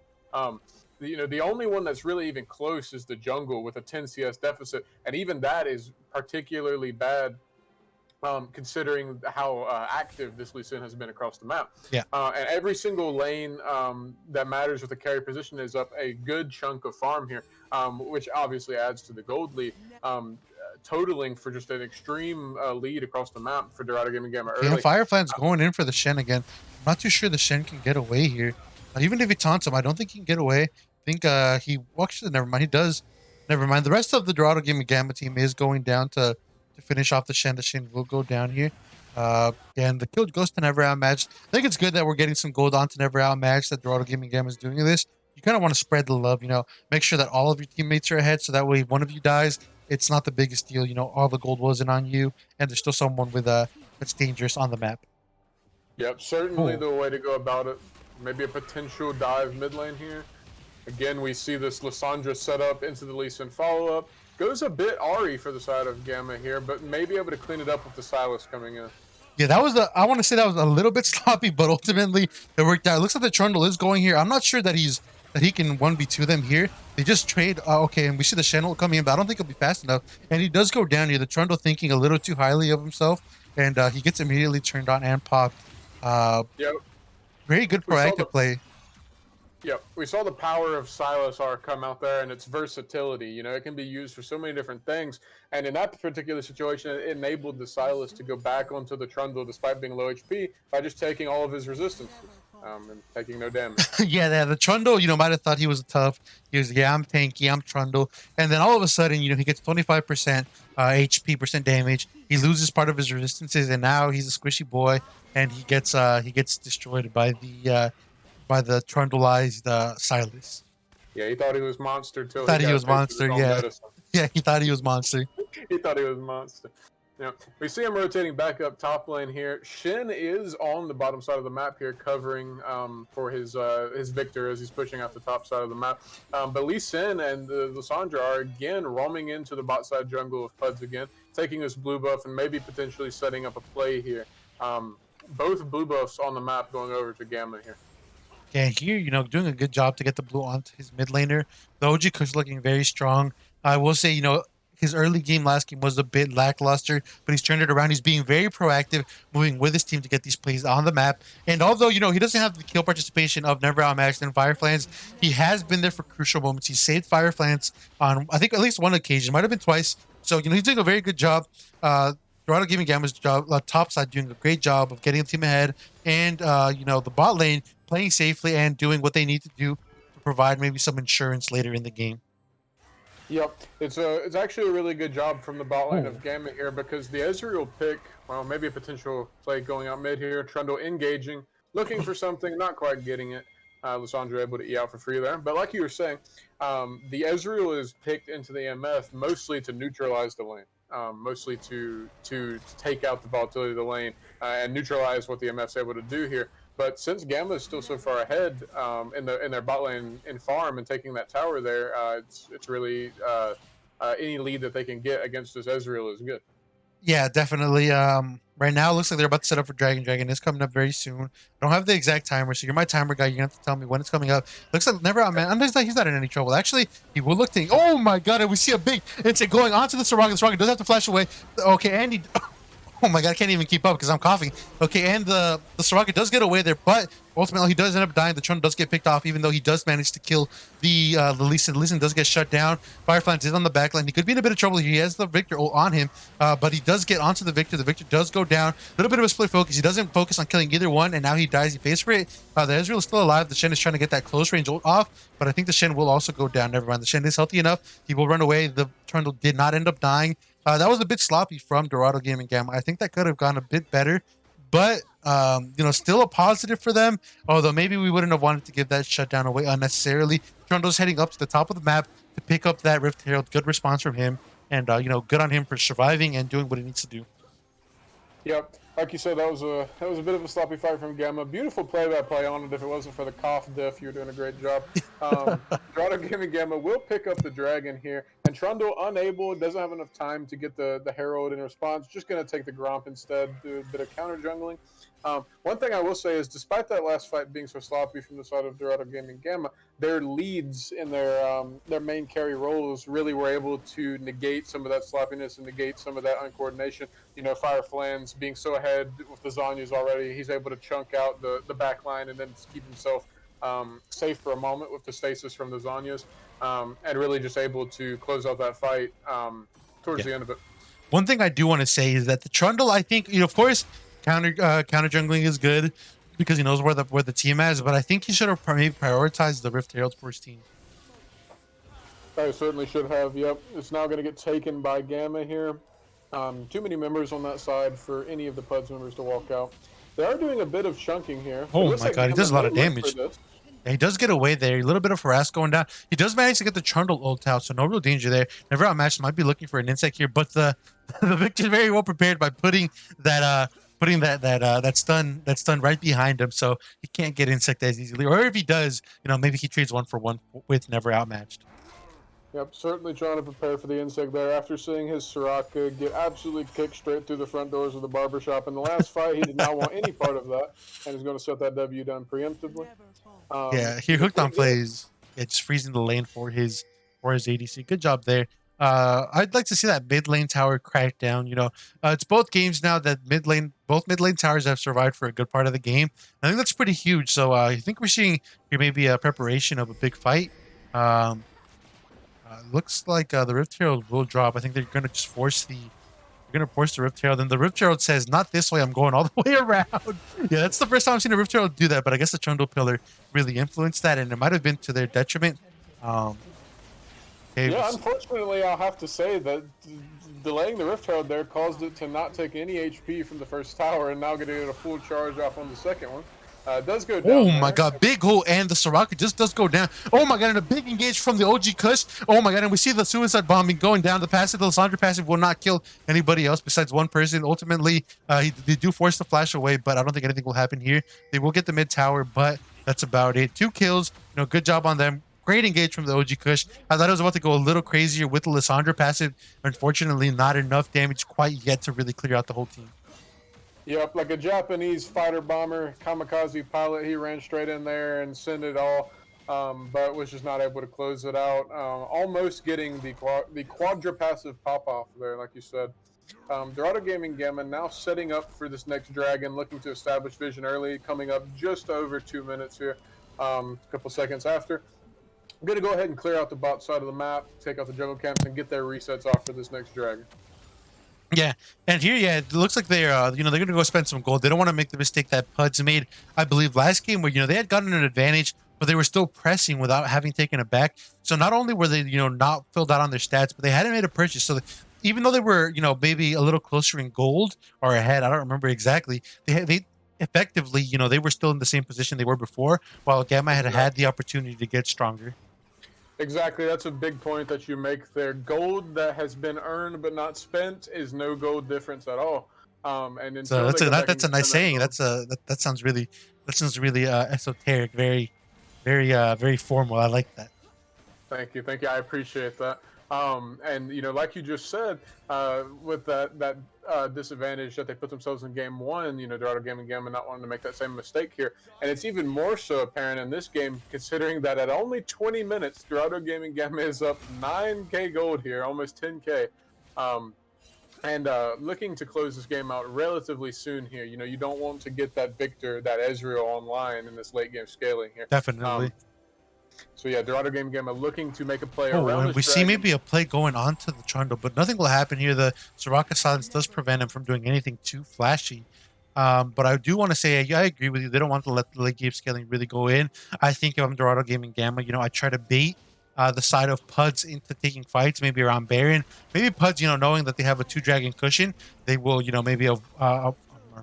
The only one that's really even close is the jungle with a 10 CS deficit, and even that is particularly bad considering how active this Lee Sin has been across the map. Yeah. And every single lane that matters with the carry position is up a good chunk of farm here, which obviously adds to the gold lead, totaling for just an extreme lead across the map for Dorado Gaming Gamma early. Yeah, Firefly's going in for the Shen again. I'm not too sure the Shen can get away here. Even if he taunts him, I don't think he can get away. I think actually, never mind. He does. Never mind. The rest of the Dorado Gaming Gamma team is going down to to finish off the Shen. The Shen will go down here. And the kill goes to never outmatched. I think it's good that we're getting some gold onto never outmatched, that Dorado Gaming Gamma is doing this. You kind of want to spread the love, make sure that all of your teammates are ahead, so that way if one of you dies, it's not the biggest deal. All the gold wasn't on you, and there's still someone with that's dangerous on the map. Yep, certainly the way to go about it. Maybe a potential dive mid lane here. Again, we see this Lissandra set up into the Lee Sin follow-up. Goes a bit Ari for the side of Gamma here, but maybe able to clean it up with the Silas coming in. Yeah, I want to say that was a little bit sloppy, but ultimately it worked out. It looks like the Trundle is going here. I'm not sure that he can 1v2 them here. They just trade. Okay, and we see the Shen coming in, but I don't think he'll be fast enough. And he does go down here. The Trundle thinking a little too highly of himself, and he gets immediately turned on and popped. Yep. Very good proactive play. Yep, we saw the power of Silas R come out there and its versatility. It can be used for so many different things. And in that particular situation, it enabled the Silas to go back onto the Trundle despite being low HP by just taking all of his resistance and taking no damage. Yeah, the Trundle, might have thought he was tough. He was, I'm tanky, I'm Trundle. And then all of a sudden, he gets 25% HP percent damage. He loses part of his resistances, and now he's a squishy boy, and he gets destroyed by the Trundleized Silas. Yeah, he thought he was monster till he was monster. Yeah, yeah, he thought he was monster. He thought he was monster. We see him rotating back up top lane here. Shen is on the bottom side of the map here, covering for his Victor as he's pushing out the top side of the map. But Lee Sin and Lissandra are again roaming into the bot side jungle of PUDS again, taking this blue buff and maybe potentially setting up a play here. Both blue buffs on the map going over to Gamma here. Yeah, here, doing a good job to get the blue onto his mid laner. The OG Kush looking very strong. I will say, his early game last game was a bit lackluster, but he's turned it around. He's being very proactive, moving with his team to get these plays on the map. And although, he doesn't have the kill participation of Never Outmatched and Fireflans, he has been there for crucial moments. He saved Fireflans on, I think, at least one occasion. Might have been twice. So, he's doing a very good job. Dorado Gaming Gamma's job, top side, doing a great job of getting the team ahead. And, the bot lane playing safely and doing what they need to do to provide maybe some insurance later in the game. Yep, it's actually a really good job from the bot lane of Gamma here, because the Ezreal pick, well, maybe a potential play going out mid here. Trundle engaging, looking for something, not quite getting it. Lissandra able to E out for free there. But like you were saying, the Ezreal is picked into the MF mostly to neutralize the lane. Mostly to take out the volatility of the lane and neutralize what the MF's able to do here. But since Gamma is still so far ahead in their bot lane in farm and taking that tower there, it's really any lead that they can get against this Ezreal is good. Yeah, definitely. Right now, it looks like they're about to set up for Dragon. Dragon is coming up very soon. I don't have the exact timer, so you're my timer guy. You're going to have to tell me when it's coming up. Looks like Never Out, man. He's not in any trouble. Actually, he will look to... Oh, my God. And we see a big... It's going onto the Soraka. The Soraka does have to flash away. Okay, and he... Oh my God, I can't even keep up because I'm coughing. Okay, and the Soraka does get away there, but ultimately he does end up dying. The Trundle does get picked off, even though he does manage to kill the Lee Sin. Lee Sin does get shut down. Fireflies is on the back line. He could be in a bit of trouble. He has the Victor on him, but he does get onto the Victor. The Victor does go down. A little bit of a split focus. He doesn't focus on killing either one, and now he dies. He pays for it. The Ezreal is still alive. The Shen is trying to get that close range ult off, but I think the Shen will also go down. Never mind. The Shen is healthy enough. He will run away. The Trundle did not end up dying. That was a bit sloppy from Dorado Gaming Gamma. I think that could have gone a bit better, but still a positive for them. Although maybe we wouldn't have wanted to give that shutdown away unnecessarily. Trundle's heading up to the top of the map to pick up that Rift Herald. Good response from him, and good on him for surviving and doing what he needs to do. Yep, like you said, that was a bit of a sloppy fight from Gamma. Beautiful play-by-play on it. If it wasn't for the cough diff, you're doing a great job. Dorado Gaming Gamma will pick up the Dragon here, and Trundle unable, doesn't have enough time to get the Herald in response. Just going to take the Gromp instead, do a bit of counter jungling. One thing I will say is, despite that last fight being so sloppy from the side of Dorado Gaming Gamma, their leads in their main carry roles really were able to negate some of that sloppiness and negate some of that uncoordination. Fireflans being so ahead with the Zanyas already, he's able to chunk out the back line and then keep himself safe for a moment with the stasis from the Zanyas, and really just able to close out that fight towards the end of it. One thing I do want to say is that the Trundle, I think, of course, counter jungling is good because he knows where the team is, but I think he should have maybe prioritized the Rift Herald for his team. I certainly should have. Yep, it's now going to get taken by Gamma here. Too many members on that side for any of the PUDS members to walk out. They are doing a bit of chunking here. It Oh looks my like god, he Gamma does a lot may of look for damage. this. Yeah, he does get away there. A little bit of harass going down. He does manage to get the Trundle ult out, so no real danger there. Never outmatched. Might be looking for an insect here, but the the Victor's very well prepared by putting that stun right behind him, so he can't get insect as easily. Or if he does, maybe he trades 1-for-1 with never outmatched. Yep, certainly trying to prepare for the insect there after seeing his Soraka get absolutely kicked straight through the front doors of the barbershop. In the last fight, he did not want any part of that and is going to set that W down preemptively. Yeah, he hooked on plays. Yeah, just freezing the lane for his ADC. Good job there. I'd like to see that mid lane tower crack down. It's both games now that both mid lane towers have survived for a good part of the game. I think that's pretty huge. So I think we're seeing here maybe a preparation of a big fight. Looks like the Rift Herald will drop. I think they're gonna just force the Rift Herald. And the Rift Herald says, "Not this way. I'm going all the way around." Yeah, that's the first time I've seen a Rift Herald do that. But I guess the Trundle Pillar really influenced that, and it might have been to their detriment. Yeah, unfortunately, I'll have to say that delaying the Rift Herald there caused it to not take any HP from the first tower, and now getting a full charge off on the second one. It does go down. Oh my god, big hole, and the Soraka just does go down. Oh my god, and a big engage from the OG Kush. Oh my god, and we see the suicide bombing going down. The passive, the Lissandra passive will not kill anybody else besides one person. Ultimately, they do force the flash away, but I don't think anything will happen here. They will get the mid tower, but that's about it. 2 kills, good job on them. Great engage from the OG Kush. I thought it was about to go a little crazier with the Lissandra passive. Unfortunately, not enough damage quite yet to really clear out the whole team. Yep, like a Japanese fighter bomber, kamikaze pilot, he ran straight in there and sent it all, but was just not able to close it out. Almost getting the quadra passive pop off there, like you said. Dorado Gaming Gamma now setting up for this next dragon, looking to establish vision early, coming up just over 2 minutes here, a couple seconds after. I'm going to go ahead and clear out the bot side of the map, take out the jungle camps, and get their resets off for this next dragon. Yeah, and here, it looks like they're they're gonna go spend some gold. They don't want to make the mistake that PUDS made, I believe, last game, where they had gotten an advantage, but they were still pressing without having taken it back. So not only were they not filled out on their stats, but they hadn't made a purchase. So even though they were maybe a little closer in gold or ahead, I don't remember exactly. They effectively they were still in the same position they were before, while Gamma had the opportunity to get stronger. Exactly, that's a big point that you make there. Gold that has been earned but not spent is no gold difference at all. And so that's a nice saying. That sounds really esoteric, very very formal. I like that. Thank you, I appreciate that. And like you just said, with that disadvantage that they put themselves in game one, Dorado Gaming Gamma not wanting to make that same mistake here, and it's even more so apparent in this game, considering that at only 20 minutes, Dorado Gaming Gamma is up 9k gold here, almost 10k, and looking to close this game out relatively soon here. You don't want to get that Victor, that Ezreal online in this late game scaling here. Definitely. So yeah, Dorado Game Gamma looking to make a play around this we dragon. See maybe a play going on to the Trundle, but nothing will happen here. The Soraka silence does prevent him from doing anything too flashy. But I do want to say, I agree with you. They don't want to let the late game scaling really go in. I think if I'm Dorado Gaming Gamma, I try to bait the side of PUDS into taking fights, maybe around Baron. Maybe PUDS, knowing that they have a 2-dragon cushion, they will, maybe or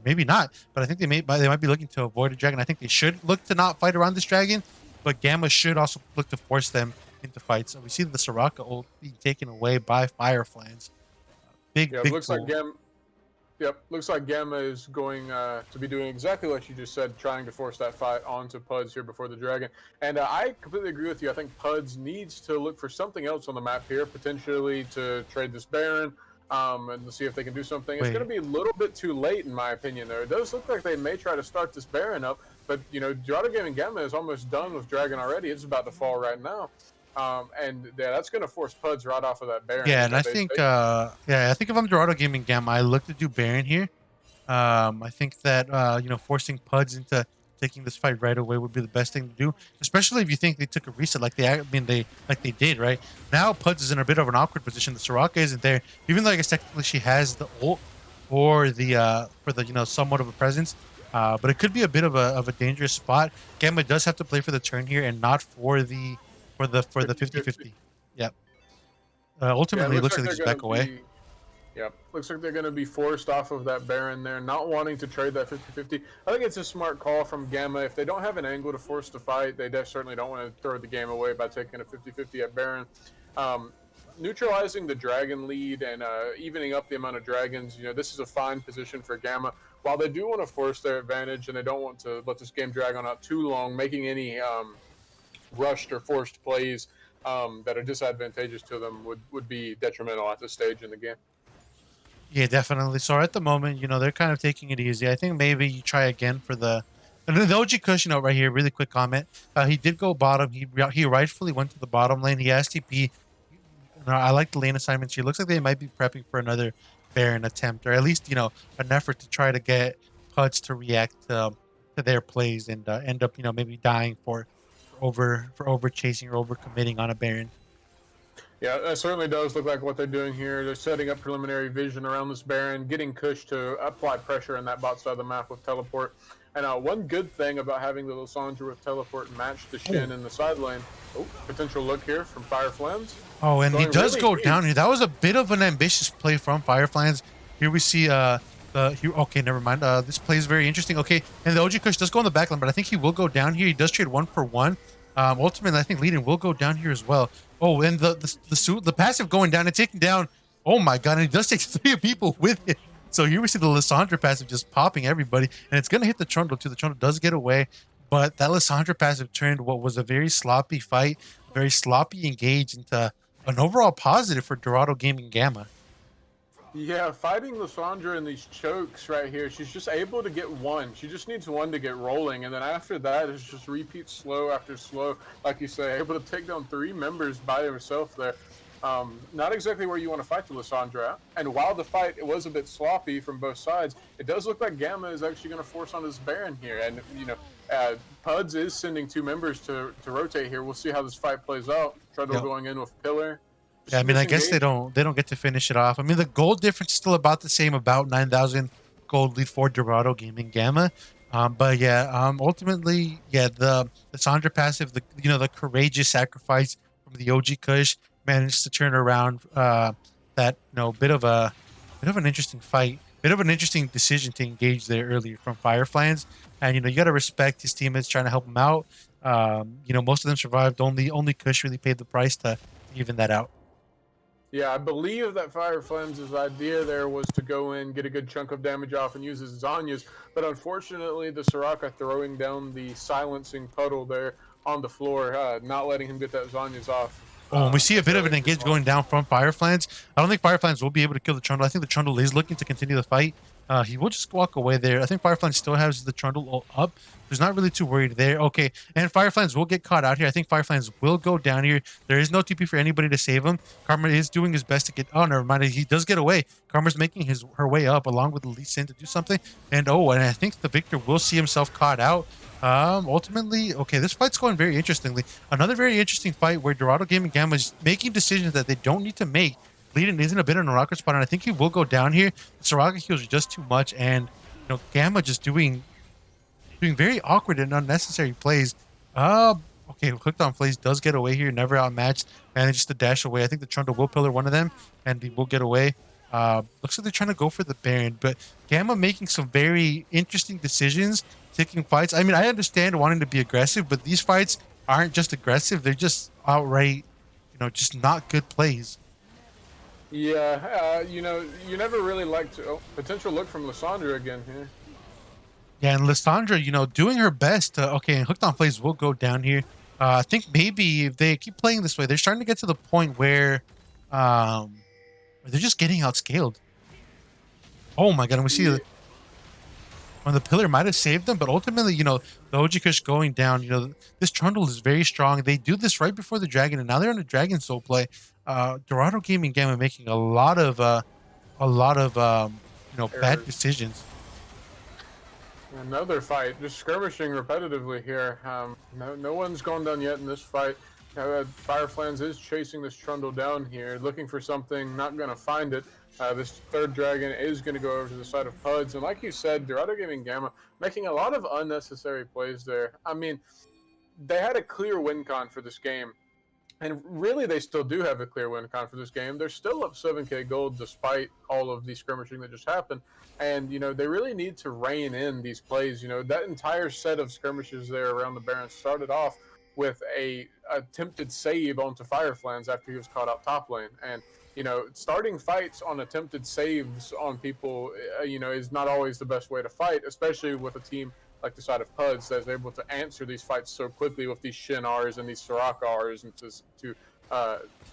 maybe not. But I think they might be looking to avoid a dragon. I think they should look to not fight around this dragon. But Gamma should also look to force them into fights. So we see the Soraka ult being taken away by Fireflies. Big looks like Gamma. Yep, looks like Gamma is going to be doing exactly what you just said, trying to force that fight onto PUDS here before the dragon. And I completely agree with you. I think PUDS needs to look for something else on the map here, potentially to trade this Baron, and to see if they can do something. It's going to be a little bit too late, in my opinion, there. It does look like they may try to start this Baron up, but, Dorado Gaming Gamma is almost done with Dragon already. It's about to fall right now. And that's going to force PUDS right off of that Baron. Yeah, and I think if I'm Dorado Gaming Gamma, I look to do Baron here. I think that, forcing PUDS into taking this fight right away would be the best thing to do, especially if you think they took a reset like they did, right? Now PUDS is in a bit of an awkward position. The Soraka isn't there, even though I guess technically she has the ult or the for the somewhat of a presence. But it could be a bit of a dangerous spot. Gamma does have to play for the turn here and not for the 50-50. Yep. Ultimately, it looks like they just back away. Yep. Looks like they're going to be forced off of that Baron there, not wanting to trade that 50-50. I think it's a smart call from Gamma. If they don't have an angle to force the fight, they certainly don't want to throw the game away by taking a 50-50 at Baron. Neutralizing the dragon lead and evening up the amount of dragons, this is a fine position for Gamma. While they do want to force their advantage and they don't want to let this game drag on out too long, making any rushed or forced plays that are disadvantageous to them would be detrimental at this stage in the game. Yeah, definitely. So at the moment, they're kind of taking it easy. I think maybe you try again for and then the OG Kush, right here, really quick comment. He did go bottom. He rightfully went to the bottom lane. He asked TP. I like the lane assignments here. Looks like they might be prepping for another Baron attempt, or at least, an effort to try to get PUDS to react to their plays and end up, maybe dying for over chasing or over committing on a Baron. Yeah, that certainly does look like what they're doing here. They're setting up preliminary vision around this Baron, getting Kush to apply pressure in that bot side of the map with teleport. And one good thing about having the Lissandra with teleport match the Shin in the side lane. Oh, potential look here from Fireflames. Oh, and he does really go deep. down here. That was a bit of an ambitious play from Fireflies. Here we see okay, never mind. This play is very interesting. Okay, and the OG Kush does go on the back line, but I think he will go down here. He does trade 1-for-1. Ultimately, I think Leading will go down here as well. Oh, and the passive going down and taking down. Oh my god, and he does take 3 people with it. So here we see the Lissandra passive just popping everybody, and it's gonna hit the Trundle too. The Trundle does get away, but that Lissandra passive turned what was a very sloppy fight, very sloppy engage into an overall positive for Dorado Gaming Gamma. Yeah, fighting Lissandra in these chokes right here, she's just able to get one. She just needs one to get rolling, and then after that, it's just repeat slow after slow. Like you say, able to take down 3 members by herself there. Not exactly where you want to fight the Lissandra. And while the fight it was a bit sloppy from both sides, it does look like Gamma is actually going to force on his Baron here. And, PUDS is sending 2 members to rotate here. We'll see how this fight plays out. Trundle going in with Pillar. Yeah, I mean, I guess they don't get to finish it off. I mean, the gold difference is still about the same, about 9,000 gold lead for Dorado Gaming Gamma. But yeah, ultimately, yeah, the Sandra passive, the courageous sacrifice from the OG Kush managed to turn around that bit of an interesting fight, bit of an interesting decision to engage there earlier from Fireflies. And you got to respect his teammates trying to help him out. Most of them survived. Only Kush really paid the price to even that out. Yeah, I believe that Fireflames' idea there was to go in, get a good chunk of damage off, and use his Zanyas. But unfortunately, the Soraka throwing down the silencing puddle there on the floor, not letting him get that Zanyas off. Oh, and we see a bit of an engage going down from Fireflies. I don't think Fireflies will be able to kill the Trundle. I think the Trundle is looking to continue the fight. He will just walk away there. I think Fireflies still has the Trundle up. There's not really too worried there. Okay, and Fireflies will get caught out here. I think Fireflies will go down here. There is no TP for anybody to save him. Karma is doing his best to get... Oh, never mind. He does get away. Karma's making her way up along with the Lee Sin to do something. And I think the Victor will see himself caught out. Ultimately, okay, this fight's going very interestingly. Another very interesting fight where Dorado Gaming Gamma is making decisions that they don't need to make. Leading isn't a bit in a rocket spot, and I think he will go down here. The Soraka heals are just too much, and Gamma just doing very awkward and unnecessary plays. Okay, Hooked on Flays does get away here, never outmatched, manages to dash away. I think the Trundle will pillar one of them, and he will get away. Looks like they're trying to go for the Baron, but Gamma making some very interesting decisions, taking fights. I mean, I understand wanting to be aggressive, but these fights aren't just aggressive; they're just outright, just not good plays. Yeah, you never really like to... Oh, potential look from Lissandra again here. Yeah, and Lissandra, doing her best. Okay, and Hooked on Plays will go down here. I think maybe if they keep playing this way, they're starting to get to the point where they're just getting outscaled. Oh my god, and we see when the pillar might have saved them, but ultimately, the OG Kush going down, this Trundle is very strong. They do this right before the Dragon, and now they're in a Dragon Soul play. Dorado Gaming Gamma making a lot of bad decisions. Another fight, just skirmishing repetitively here. No one's gone down yet in this fight. Fireflies is chasing this Trundle down here, looking for something, not going to find it. This third Dragon is going to go over to the side of PUDS. And like you said, Dorado Gaming Gamma making a lot of unnecessary plays there. I mean, they had a clear win con for this game. And really, they still do have a clear win con for this game. They're still up 7K gold despite all of the skirmishing that just happened. And, they really need to rein in these plays. That entire set of skirmishes there around the Baron started off with a attempted save onto Fireflans after he was caught out top lane. And, starting fights on attempted saves on people, is not always the best way to fight, especially with a team like the side of PUDS that's able to answer these fights so quickly with these Shin Rs and these Soraka Rs and to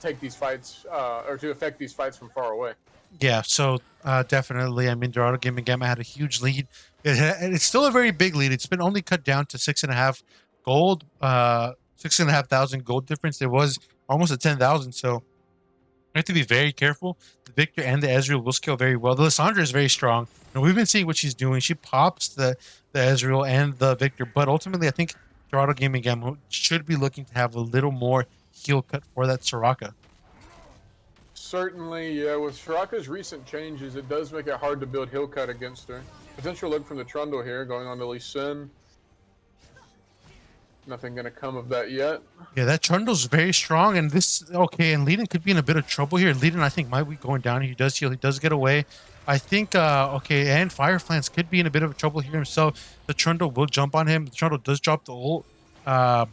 take these fights or to affect these fights from far away. Yeah, so definitely. I mean, Dorado Gaming Gamma had a huge lead. It's still a very big lead. It's been only cut down to 6.5 gold, 6,500 gold difference. It was almost at 10,000. So you have to be very careful. The Victor and the Ezreal will scale very well. The Lissandra is very strong. And we've been seeing what she's doing. She pops the Ezreal and the Victor, but ultimately, I think Dorado Gaming Gamma should be looking to have a little more heal cut for that Soraka. Certainly, yeah. With Soraka's recent changes, it does make it hard to build heal cut against her. Potential look from the Trundle here, going on to Lee Sin. Nothing gonna come of that yet. Yeah, that Trundle's very strong, and this okay. And Leiden could be in a bit of trouble here. Leiden, I think, might be going down. He does heal. He does get away. I think okay, and Fireflans could be in a bit of trouble here himself. The Trundle will jump on him. The Trundle does drop the ult.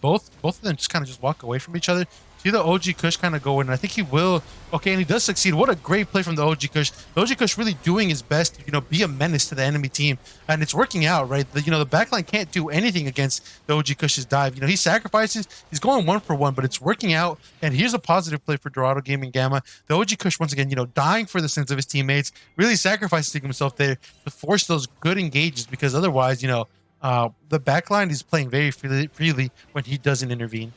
Both of them just kind of just walk away from each other. See the OG Kush kind of go in. I think he will. Okay, and he does succeed. What a great play from the OG Kush. The OG Kush really doing his best to, be a menace to the enemy team. And it's working out, right? The backline can't do anything against the OG Kush's dive. He sacrifices. He's going 1-for-1, but it's working out. And here's a positive play for Dorado Gaming Gamma. The OG Kush, once again, dying for the sins of his teammates, really sacrificing himself there to force those good engages, because otherwise, the backline is playing very freely when he doesn't intervene.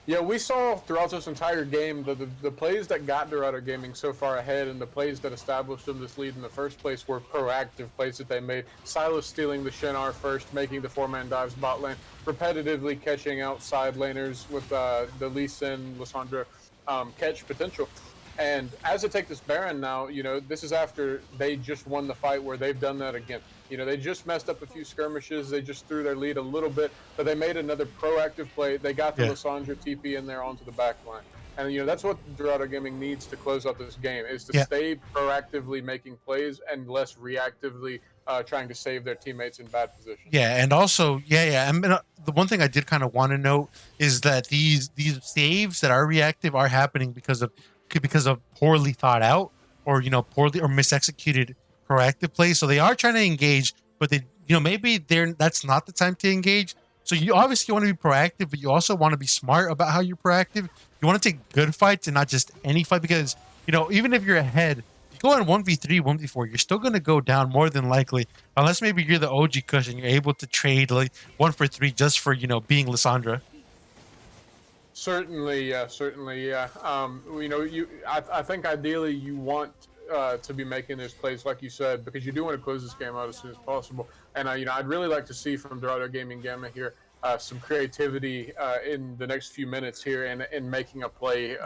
Yeah, we saw throughout this entire game the plays that got Dorado Gaming so far ahead and the plays that established them this lead in the first place were proactive plays that they made. Silas stealing the Shin R first, making the 4-man dives bot lane, repetitively catching out side laners with the Lee Sin, Lissandra catch potential. And as they take this Baron now, this is after they just won the fight where they've done that again. They just messed up a few skirmishes. They just threw their lead a little bit, but they made another proactive play. They got the Lissandra TP in there onto the back line. And, that's what Dorado Gaming needs to close out this game, is to stay proactively making plays and less reactively trying to save their teammates in bad positions. Yeah, and also, I mean, the one thing I did kind of want to note is that these saves that are reactive are happening because of poorly thought out or poorly or misexecuted proactive plays. So they are trying to engage, but they maybe that's not the time to engage. So you obviously want to be proactive, but you also want to be smart about how you're proactive. You want to take good fights and not just any fight, because even if you're ahead, you go on 1v3, 1v4, you're still going to go down more than likely, unless maybe you're the OG Kush and you're able to trade like 1 for 3 just for being Lissandra. Certainly, yeah. I think ideally you want to be making those plays, like you said, because you do want to close this game out as soon as possible. And I'd really like to see from Dorado Gaming Gamma here some creativity in the next few minutes here and in making a play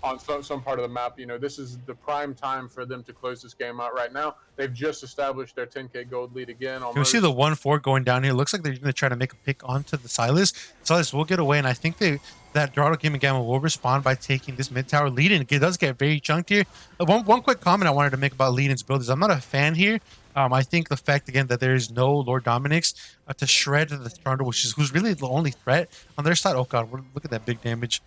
on some part of the map. This is the prime time for them to close this game out right now. They've just established their 10K gold lead again. Almost. Can we see the 1-4 going down here? It looks like they're going to try to make a pick onto the Silas. Silas will get away, and I think that Dorado Gaming Gamma will respond by taking this mid tower lead, and it does get very chunked here. One quick comment I wanted to make about Leiden's build is I'm not a fan here. I think the fact, again, that there is no Lord Dominix to shred the Trundle, who's really the only threat on their side. Oh, God, look at that big damage.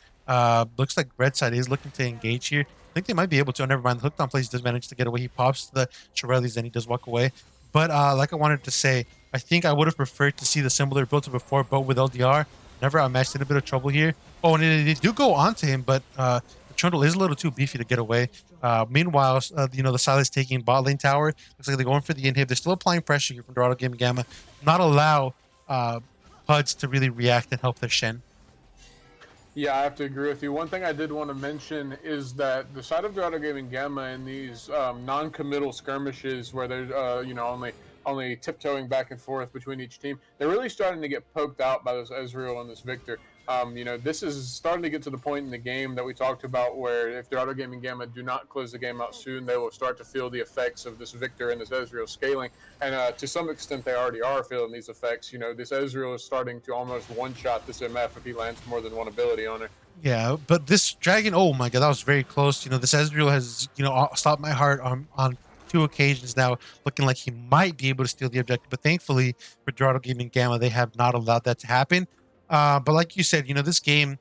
Looks like red side is looking to engage here. I think they might be able to. Never mind. The hooked on place does manage to get away. He pops the Shirelles, and he does walk away. But like I wanted to say, I think I would have preferred to see the similar build to before, but with LDR, never outmatched, in a bit of trouble here. Oh, and they do go onto him, but the Trundle is a little too beefy to get away. Meanwhile, the Silas taking bot lane tower. Looks like they're going for the inhib. They're still applying pressure here from Dorado Gaming Gamma. Not allow PUDS to really react and help their Shen. Yeah, I have to agree with you. One thing I did want to mention is that the side of Dorado Gaming Gamma in these non-committal skirmishes where they're only tiptoeing back and forth between each team, they're really starting to get poked out by this Ezreal and this Victor. This is starting to get to the point in the game that we talked about where if Dorado Gaming Gamma do not close the game out soon, they will start to feel the effects of this Victor and this Ezreal scaling. And to some extent, they already are feeling these effects. This Ezreal is starting to almost one-shot this MF if he lands more than one ability on her. Yeah, but this dragon, oh my god, that was very close. This Ezreal has, stopped my heart on 2 occasions now, looking like he might be able to steal the objective. But thankfully for Dorado Gaming Gamma, they have not allowed that to happen. But like you said, this game,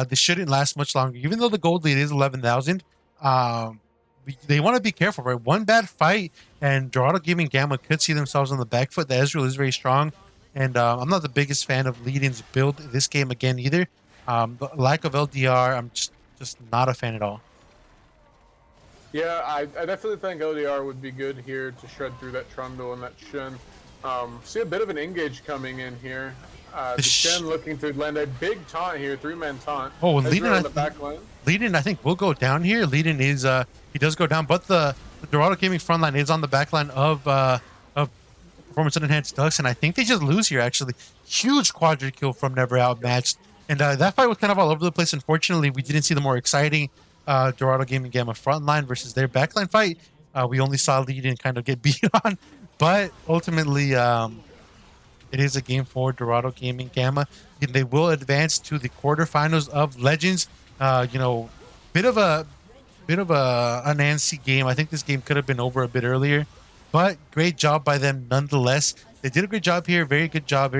this shouldn't last much longer. Even though the gold lead is 11,000, they want to be careful, right? One bad fight, and Dorado Gaming Gamma could see themselves on the back foot. The Ezreal is very strong, and I'm not the biggest fan of lead-ins build this game again either. The lack of LDR, I'm just not a fan at all. Yeah, I definitely think LDR would be good here to shred through that Trundle and that Shen. See a bit of an engage coming in here. The Shen looking to land a big taunt here, 3-man taunt. Oh, Leadin on the back line. Leadin, I think, will go down here. Leadin is he does go down, but the Dorado Gaming front line is on the back line of Performance Enhanced Ducks, and I think they just lose here. Actually, huge quadra kill from Never Outmatched. And that fight was kind of all over the place. Unfortunately, we didn't see the more exciting Dorado Gaming Gamma frontline versus their backline fight. We only saw Leadin kind of get beat on. But ultimately, it is a game for Dorado Gaming Gamma. And they will advance to the quarterfinals of Legends. Bit of a antsy game. I think this game could have been over a bit earlier. But great job by them nonetheless. They did a great job here. Very good job.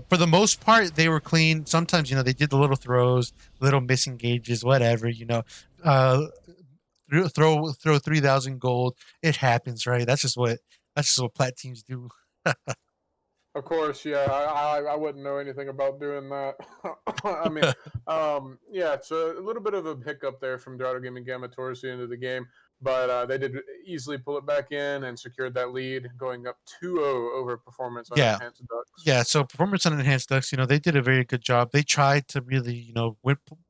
For the most part, they were clean. Sometimes, they did the little throws, little misengages, whatever, throw 3,000 gold. It happens, right? That's just what plat teams do. Of course, yeah. I wouldn't know anything about doing that. I mean, yeah, it's a little bit of a hiccup there from Dorado Gaming Gamma towards the end of the game, but they did easily pull it back in and secured that lead, going up 2-0 over Performance on Enhanced Ducks. Yeah, so Performance on Enhanced Ducks, they did a very good job. They tried to really,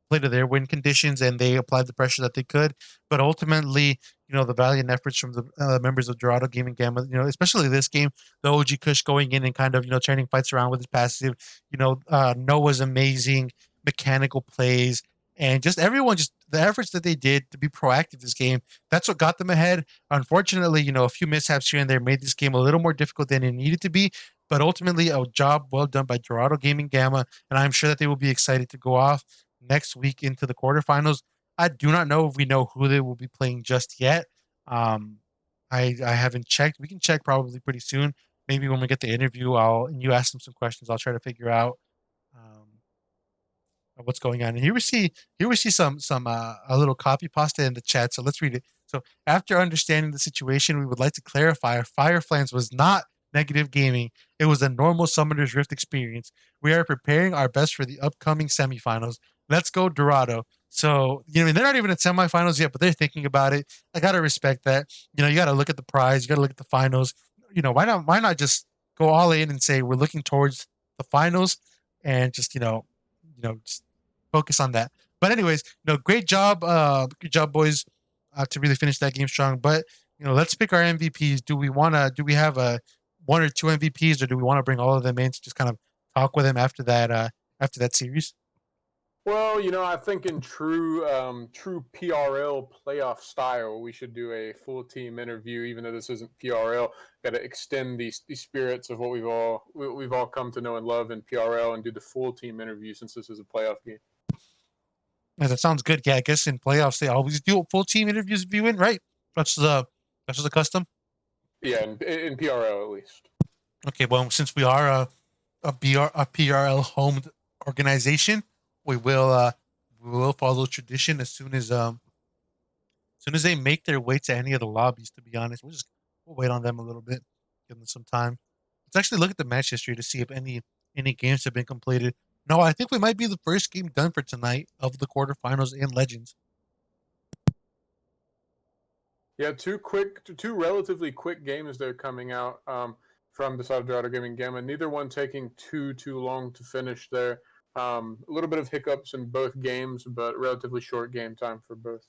play to their win conditions, and they applied the pressure that they could. But ultimately, the valiant efforts from the members of Dorado Gaming Gamma, especially this game, the OG Kush going in and kind of, turning fights around with his passive, Noah's amazing mechanical plays, and just everyone, just the efforts that they did to be proactive this game, that's what got them ahead. Unfortunately, a few mishaps here and there made this game a little more difficult than it needed to be. But ultimately, a job well done by Dorado Gaming Gamma, and I'm sure that they will be excited to go off next week into the quarterfinals. I do not know if we know who they will be playing just yet. I haven't checked. We can check probably pretty soon. Maybe when we get the interview, and you ask them some questions, I'll try to figure out what's going on. And here we see some a little copy pasta in the chat. So let's read it. So after understanding the situation, we would like to clarify Fireflames was not negative gaming. It was a normal Summoner's Rift experience. We are preparing our best for the upcoming semifinals. Let's go Dorado. So, they're not even at semifinals yet, but they're thinking about it. I got to respect that. You got to look at the prize. You got to look at the finals. Why not just go all in and say we're looking towards the finals and just, just focus on that. But anyways, great job. Good job, boys, to really finish that game strong. But, let's pick our MVPs. Do we have one or two MVPs, or do we want to bring all of them in to just kind of talk with them after that series? Well, I think in true PRL playoff style, we should do a full team interview. Even though this isn't PRL, got to extend the spirits of what we've all come to know and love in PRL, and do the full team interview since this is a playoff game. Yeah, that sounds good. Yeah, I guess in playoffs they always do full team interviews if you win, right? That's the custom. Yeah, in PRL at least. Okay, well, since we are a PRL homed organization, we will follow tradition as soon as they make their way to any of the lobbies. To be honest, we'll wait on them a little bit, give them some time. Let's actually look at the match history to see if any games have been completed. No, I think we might be the first game done for tonight of the quarterfinals in Legends. Yeah, two relatively quick games that are coming out from the side of Dorado Gaming Gamma. Neither one taking too long to finish there. A little bit of hiccups in both games, but relatively short game time for both.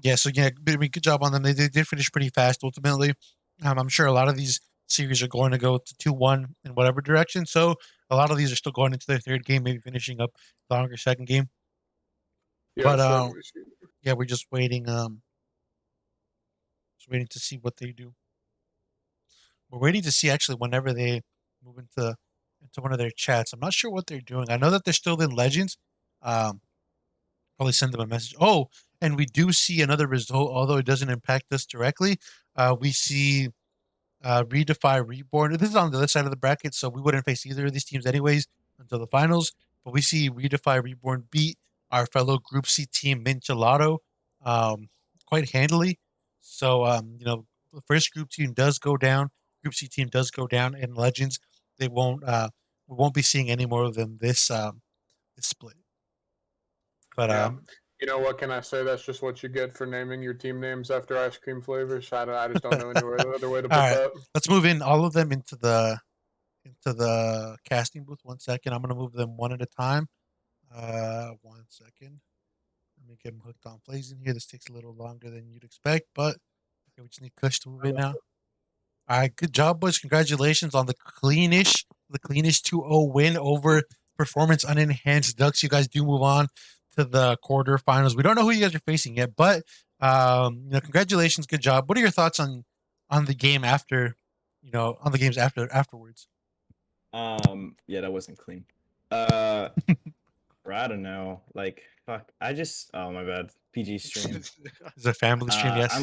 Yeah, so good job on them. They did finish pretty fast ultimately. I'm sure a lot of these series are going to go to 2-1 in whatever direction. So a lot of these are still going into their third game, maybe finishing up the longer second game. Yeah, But so yeah, we're just waiting. Just waiting to see what they do. We're waiting to see actually whenever they move into one of their chats. I'm not sure what they're doing. I know that they're still in Legends. Um, Probably send them a message. Oh, and we do see another result, although it doesn't impact us directly. We see Redefy Reborn. This is on the other side of the bracket, so we wouldn't face either of these teams anyways until the finals. But we see Redefy Reborn beat our fellow Group C team Minchelato quite handily. So the first group team does go down. Group C team does go down in Legends. They won't we won't be seeing any more of them this split. But yeah. You know what can I say? That's just what you get for naming your team names after ice cream flavors. I just don't know any other way to all put right, that. let's move in all of them into the casting booth. 1 second. I'm gonna move them one at a time. 1 second. Let me get them hooked on plays in here. This takes a little longer than you'd expect, but okay, we just need Kush to move in now. All right, good job, boys. Congratulations on the cleanish 2-0 win over Performance Unenhanced Ducks. You guys do move on to the quarterfinals. We don't know who you guys are facing yet, but congratulations, good job. What are your thoughts on the game after, on the games afterwards? Yeah, that wasn't clean. I don't know. Like, fuck. Oh my bad. PG stream. It's a family stream, yes.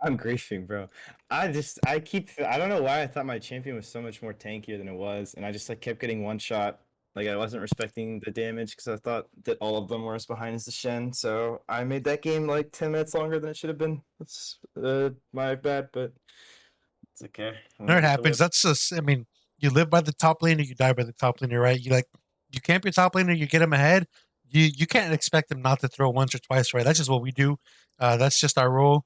I'm griefing, bro. I don't know why I thought my champion was so much more tankier than it was, and I just like kept getting one shot. Like I wasn't respecting the damage because I thought that all of them were as behind as the Shen. So I made that game like 10 minutes longer than it should have been. That's my bad, but it's okay. No, it happens. That's just, I mean, you live by the top lane or you die by the top laner, right? You camp your top laner, you get him ahead. You can't expect him not to throw once or twice, right? That's just what we do. That's just our role.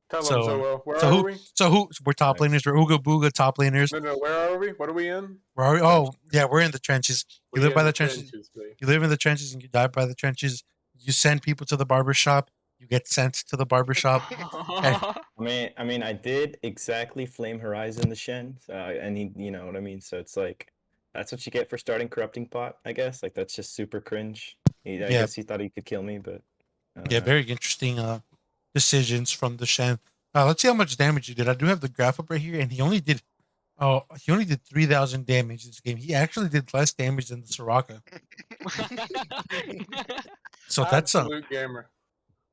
Tell So, them so well. Where so are who? we? So who? We're top Nice. laners. We're Ooga Booga top laners. No, where are we? What are we in? Where are we? Oh, yeah, we're in the trenches. You We live by in the trenches. babe. You live in the trenches and you die by the trenches. You send people to the barber shop. You get sent to the barber shop. I mean, I did exactly flame Horizon the Shen, and he, you know what I mean. So it's like, that's what you get for starting corrupting pot, I guess. Like that's just super cringe. I Yeah. guess he thought he could kill me, but Yeah, very interesting decisions from the Shen. Let's see how much damage he did. I do have the graph up right here, and he only did 3,000 damage this game. He actually did less damage than the Soraka. So that's Absolute gamer.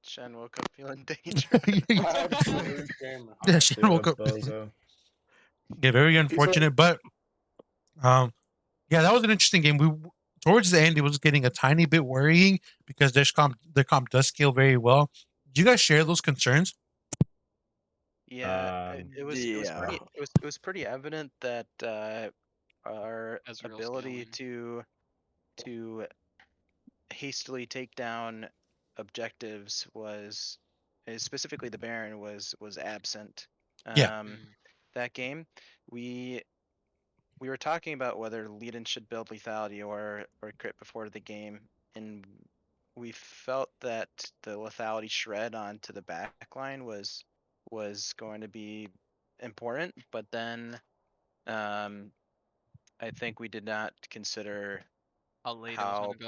Shen woke up feeling dangerous. Absolute gamer. Yeah, Shen woke up. Bozo. Yeah, very unfortunate, but yeah, that was an interesting game. We towards the end, it was getting a tiny bit worrying because their comp does scale very well. Do you guys share those concerns? Yeah, it was yeah. it was pretty evident that our Ezreal's ability scaling. to hastily take down objectives was specifically the Baron was absent. Yeah. That game we were talking about whether Leiden should build lethality or crit before the game, and we felt that the lethality shred onto the backline was going to be important, but then I think we did not consider How late it was how gonna go.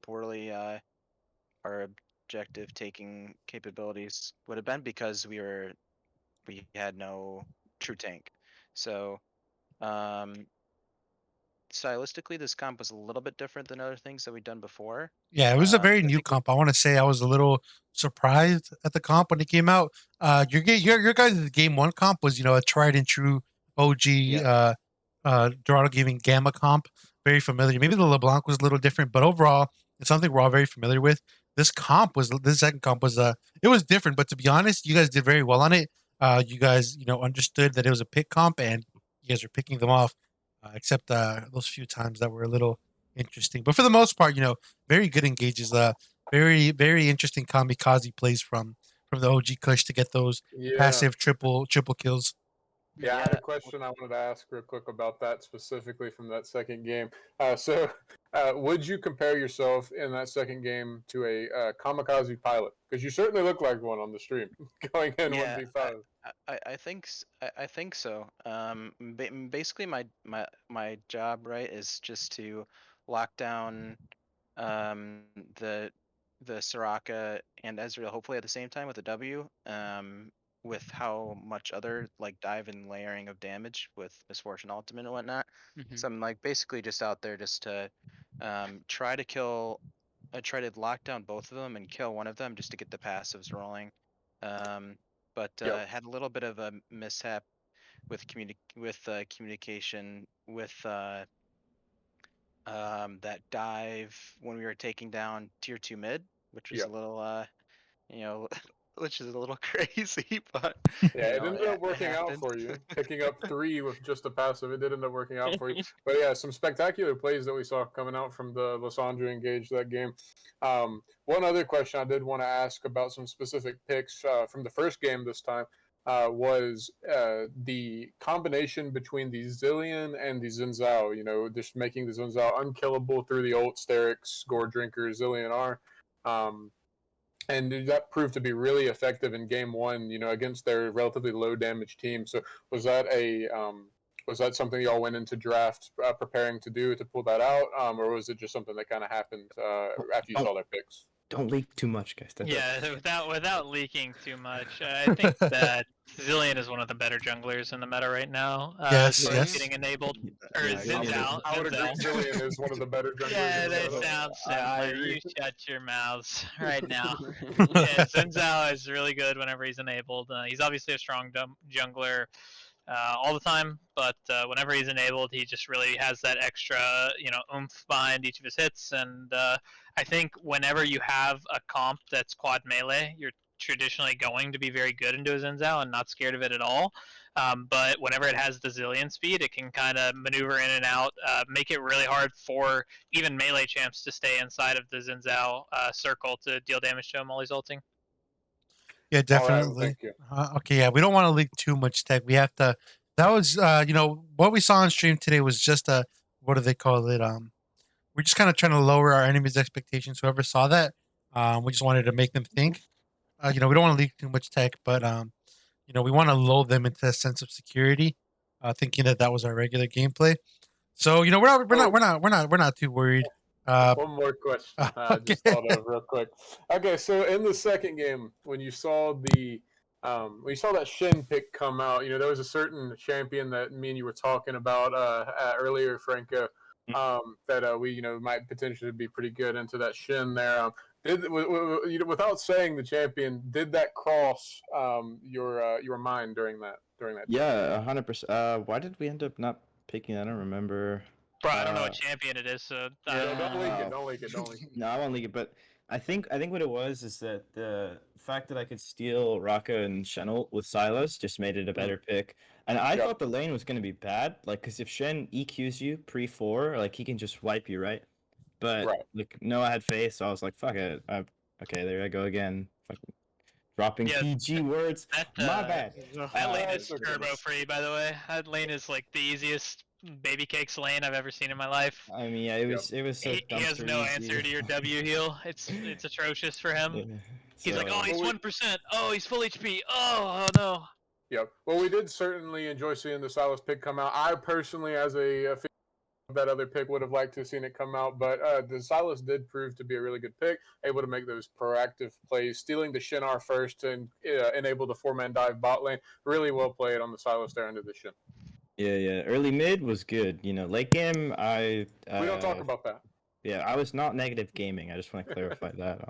poorly our objective taking capabilities would have been because we had no true tank. So stylistically this comp was a little bit different than other things that we've done before. Yeah, it was a very I new think comp. I want to say I was a little surprised at the comp when it came out. Your guys' game one comp was a tried and true OG Dorado Gaming Gamma comp, very familiar. Maybe the LeBlanc was a little different, but overall it's something we're all very familiar with. This second comp was it was different, but to be honest, you guys did very well on it. You guys understood that it was a pick comp, and you guys are picking them off, except those few times that were a little interesting. But for the most part, very good engages. Very very interesting kamikaze plays from the OG Kush to get those Yeah. passive triple kills. Yeah, I had a question I wanted to ask real quick about that specifically from that second game. Would you compare yourself in that second game to a kamikaze pilot? Because you certainly look like one on the stream, going in Yeah, 1v5. I think so. Basically, my job, right, is just to lock down um the the Soraka and Ezreal, hopefully at the same time with a W. With how much other like dive and layering of damage with Misfortune Ultimate and whatnot. So I'm like basically just out there just to try to kill, try to lock down both of them and kill one of them just to get the passives rolling. Um, but Yep. had a little bit of a mishap with communication with that dive when we were taking down tier 2 mid, which was a Yep. little you know, which is a little crazy, but Yeah, it ended up it working out happened. for you. Picking up 3 with just a passive, it did end up working out for you. But yeah, some spectacular plays that we saw coming out from the Lysandra engage that game. One other question I did want to ask about some specific picks from the first game this time was the combination between the Zillion and the Xin Zhao. You know, just making the Xin Zhao unkillable through the ult, Sterix, Gore Drinker, Zillion R. Um, and that proved to be really effective in game one, you know, against their relatively low damage team. So was that something y'all went into draft preparing to do to pull that out, or was it just something that kind of happened after you saw their picks? Don't leak too much, guys. Yeah, without leaking too much, I think that Zillion is one of the better junglers in the meta right now. Yes, as far as yes. getting enabled, or Yeah, Xin Zhao. I would agree. Xin Zhao. Zillion is one of the better junglers. Yeah, in the that meta. sounds I similar. agree. You shut your mouths right now. Yeah, Xin Zhao is really good whenever he's enabled. He's obviously a strong jungler all the time, but whenever he's enabled, he just really has that extra, oomph behind each of his hits. And I think whenever you have a comp that's quad melee, you're traditionally going to be very good into a Xin Zhao and not scared of it at all. But whenever it has the Zillion speed, it can kind of maneuver in and out, make it really hard for even melee champs to stay inside of the Xin Zhao circle to deal damage to him while he's ulting. Yeah, All right, definitely. thank you. Okay, yeah, we don't want to leak too much tech. We have to. That was, what we saw on stream today was just a, what do they call it? We're just kind of trying to lower our enemies' expectations. Whoever saw that, we just wanted to make them think. We don't want to leak too much tech, but we want to lull them into a sense of security, thinking that that was our regular gameplay. So we're not too worried. One more question. I just Okay. thought of real quick. Okay, so in the second game, when you saw that Shin pick come out, you know there was a certain champion that me and you were talking about earlier, Franco, that we might potentially be pretty good into that Shin there. Without saying the champion, did that cross your mind during that? Yeah, 100%. Why did we end up not picking? I don't remember. Bro, I don't know what champion it is, so Don't leak it. Don't leak it. Don't leak it. No, I won't leak it. But I think what it was is that the fact that I could steal Raka and Shenel with Silas just made it a better pick. And I thought the lane was going to be bad, like because if Shen EQs you pre-4, like he can just wipe you, right? But like Noah had face, so I was like, fuck it. Okay, there I go again. Fucking dropping PG words. My bad. That lane is turbo free, by the way. That lane is like the easiest baby cakes lane I've ever seen in my life. I mean, yeah, it was so. He has no answer to your W heal. It's atrocious for him. Yeah, he's like, oh, he's 1%. Oh, he's full HP. Oh no. Yep. Well, we did certainly enjoy seeing the Silas pick come out. I personally, as a fan of that other pick, would have liked to have seen it come out, but the Silas did prove to be a really good pick, able to make those proactive plays, stealing the Shinar first and enable the 4-man dive bot lane. Really well played on the Silas there into the Shin. Yeah. Early mid was good. Late game, we don't talk about that. Yeah, I was not negative gaming. I just want to clarify that.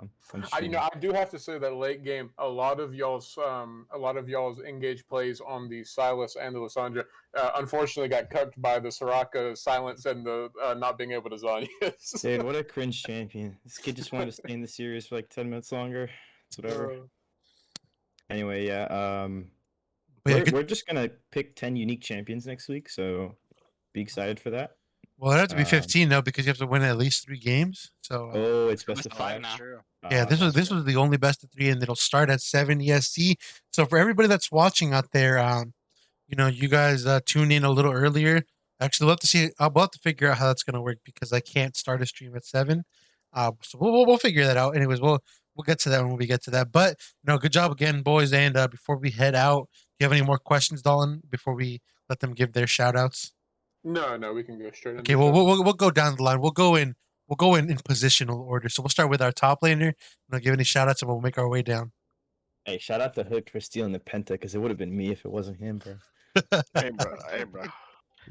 I do have to say that late game, a lot of y'all's engaged plays on the Silas and the Lysandra unfortunately got cucked by the Soraka silence and the not being able to Zhonya's. Dude, what a cringe champion! This kid just wanted to stay in the series for like 10 minutes longer. It's whatever. Anyway, yeah. We're just gonna pick 10 unique champions next week, so be excited for that. Well, it has to be 15 though, because you have to win at least 3 games. So it's best of 5 now. Yeah, this was the only best of 3, and it'll start at 7 EST. So for everybody that's watching out there, you guys tune in a little earlier. Actually, we'll have to see. I'll have to figure out how that's gonna work because I can't start a stream at 7. So we'll figure that out. Anyways, we'll get to that when we get to that. But good job again, boys. And before we head out, do you have any more questions, Dolan? Before we let them give their shout outs? No, we can go straight Okay, into well, stuff. we'll go down the line. We'll go in positional order. So we'll start with our top laner. I'll give any shout outs and we'll make our way down. Hey, shout out to Hook for stealing the penta because it would have been me if it wasn't him, bro. Hey, bro.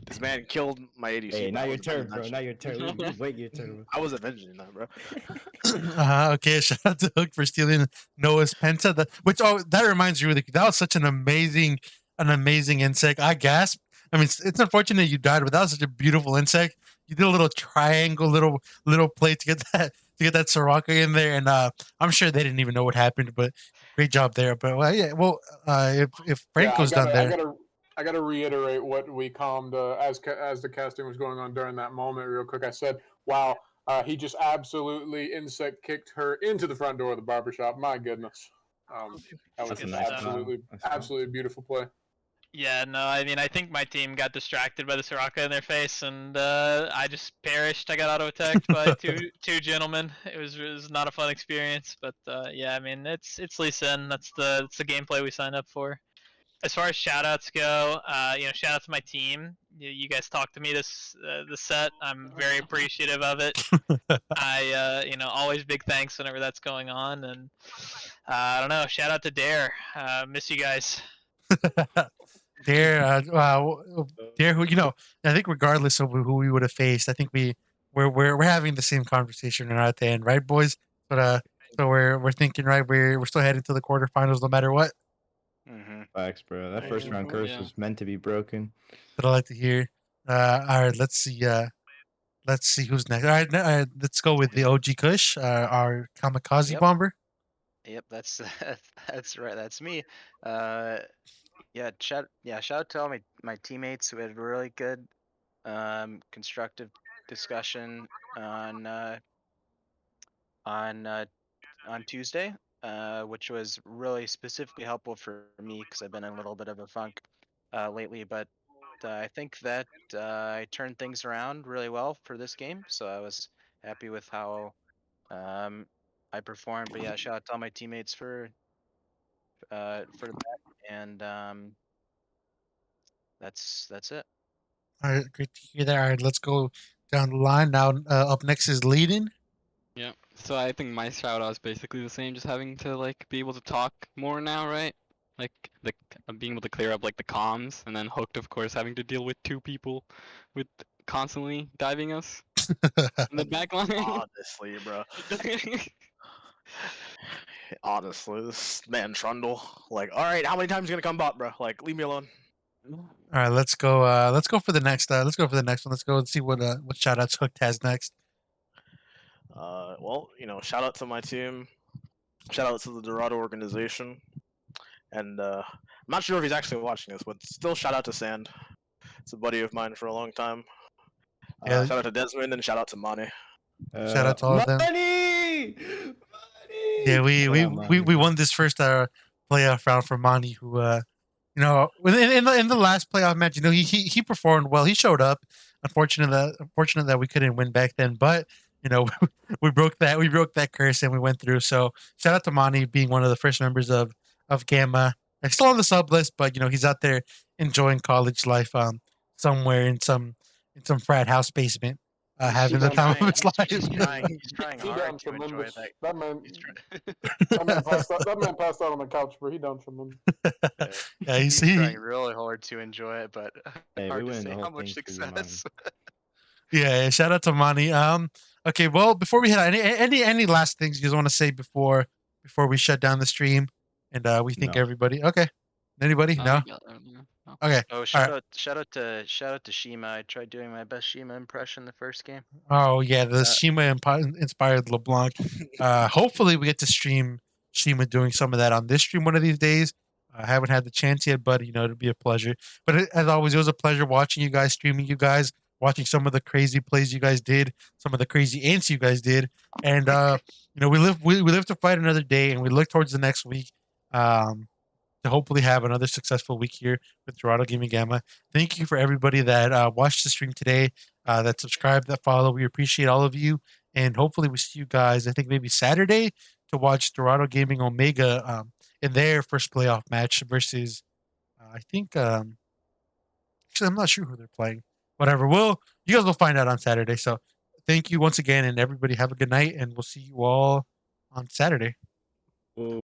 This man killed my ADC. Hey, bro. now I your was avenging turn, that bro. shit. Now your turn. We wait your turn, bro. I was avenging that, bro. Okay, shout out to Hook for stealing Noah's Penta. That reminds you, that was such an amazing insect. I gasped. I mean, it's unfortunate you died, but that was such a beautiful insect. You did a little triangle, little play to get that Soraka in there, and I'm sure they didn't even know what happened. But great job there. But if Franco's done there, I gotta reiterate what we calmed as the casting was going on during that moment. Real quick, I said, "Wow, he just absolutely insect kicked her into the front door of the barbershop." My goodness, that was That's a just nice absolutely beautiful play. Yeah, no, I mean, I think my team got distracted by the Soraka in their face, and I just perished. I got auto attacked by two gentlemen. It was not a fun experience, but yeah, I mean, it's Lee Sin. That's the gameplay we signed up for. As far as shoutouts go, shout out to my team. You guys talked to me this set. I'm very appreciative of it. Always big thanks whenever that's going on, and I don't know. Shout out to Dare. Miss you guys. Dare, who I think regardless of who we would have faced, I think we're having the same conversation right at the end, right, boys? But so we're thinking, right, we're still heading to the quarterfinals no matter what. Mm-hmm. Facts, bro. That first round curse Yeah. was meant to be broken. That I like to hear. All right, let's see. Let's see who's next. All right, let's go with the OG Kush, our kamikaze Yep. bomber. Yep, that's that's right. That's me. Shout out to all my teammates who had really good, constructive discussion on Tuesday, which was really specifically helpful for me because I've been in a little bit of a funk lately. But I think that I turned things around really well for this game, so I was happy with how I performed. But yeah, shout out to all my teammates for that, and that's it. All right, great to hear that. All right, let's go down the line now. Up next is leading. Yeah. So I think my shout out is basically the same, just having to like be able to talk more now, right? Like being able to clear up like the comms, and then Hooked, of course, having to deal with two people with constantly diving us in the back line. Honestly, bro. Honestly, this man Trundle. Like, all right, how many times you gonna come bot, bro? Like, leave me alone. All right, let's go. Let's go for the next. Let's go for the next one. Let's go and see what shout outs Hooked has next. Well, shout out to my team. Shout out to the Dorado organization. And I'm not sure if he's actually watching this, but still shout out to Sand. It's a buddy of mine for a long time. Yeah. Shout out to Desmond and shout out to Mane. Shout out to all of them. Money! Yeah, we won this first playoff round for Monty, who in the last playoff match, he performed well. He showed up. Unfortunate that we couldn't win back then, but we broke that curse and we went through. So shout out to Monty being one of the first members of Gamma. He's still on the sub list, but he's out there enjoying college life somewhere in some frat house basement. Having the time of his life. He's trying He hard done to enjoy tremendous. that. That man, He's that man passed out on the couch, bro. He done tremendous. Yeah, he's trying really hard to enjoy it, but Hey, hard we to win say the how whole much thing through the success. Yeah, shout out to Mani. Okay, well, before we head out, any last things you guys want to say before we shut down the stream? And we thank No. everybody. Okay, anybody? No. Okay. Oh, shout out to Shima. I tried doing my best Shima impression the first game. Oh yeah, the Shima inspired LeBlanc. Hopefully we get to stream Shima doing some of that on this stream one of these days. I haven't had the chance yet, but it'll be a pleasure. But as always, it was a pleasure watching you guys, streaming you guys, watching some of the crazy plays you guys did, some of the crazy ants you guys did, and we live to fight another day, and we look towards the next week. To to hopefully have another successful week here with Dorado Gaming Gamma. Thank you for everybody that watched the stream today, that subscribed, that follow. We appreciate all of you. And hopefully we see you guys, I think maybe Saturday, to watch Dorado Gaming Omega in their first playoff match versus, I think, actually, I'm not sure who they're playing. Whatever. You guys will find out on Saturday. So thank you once again, and everybody have a good night, and we'll see you all on Saturday. Ooh.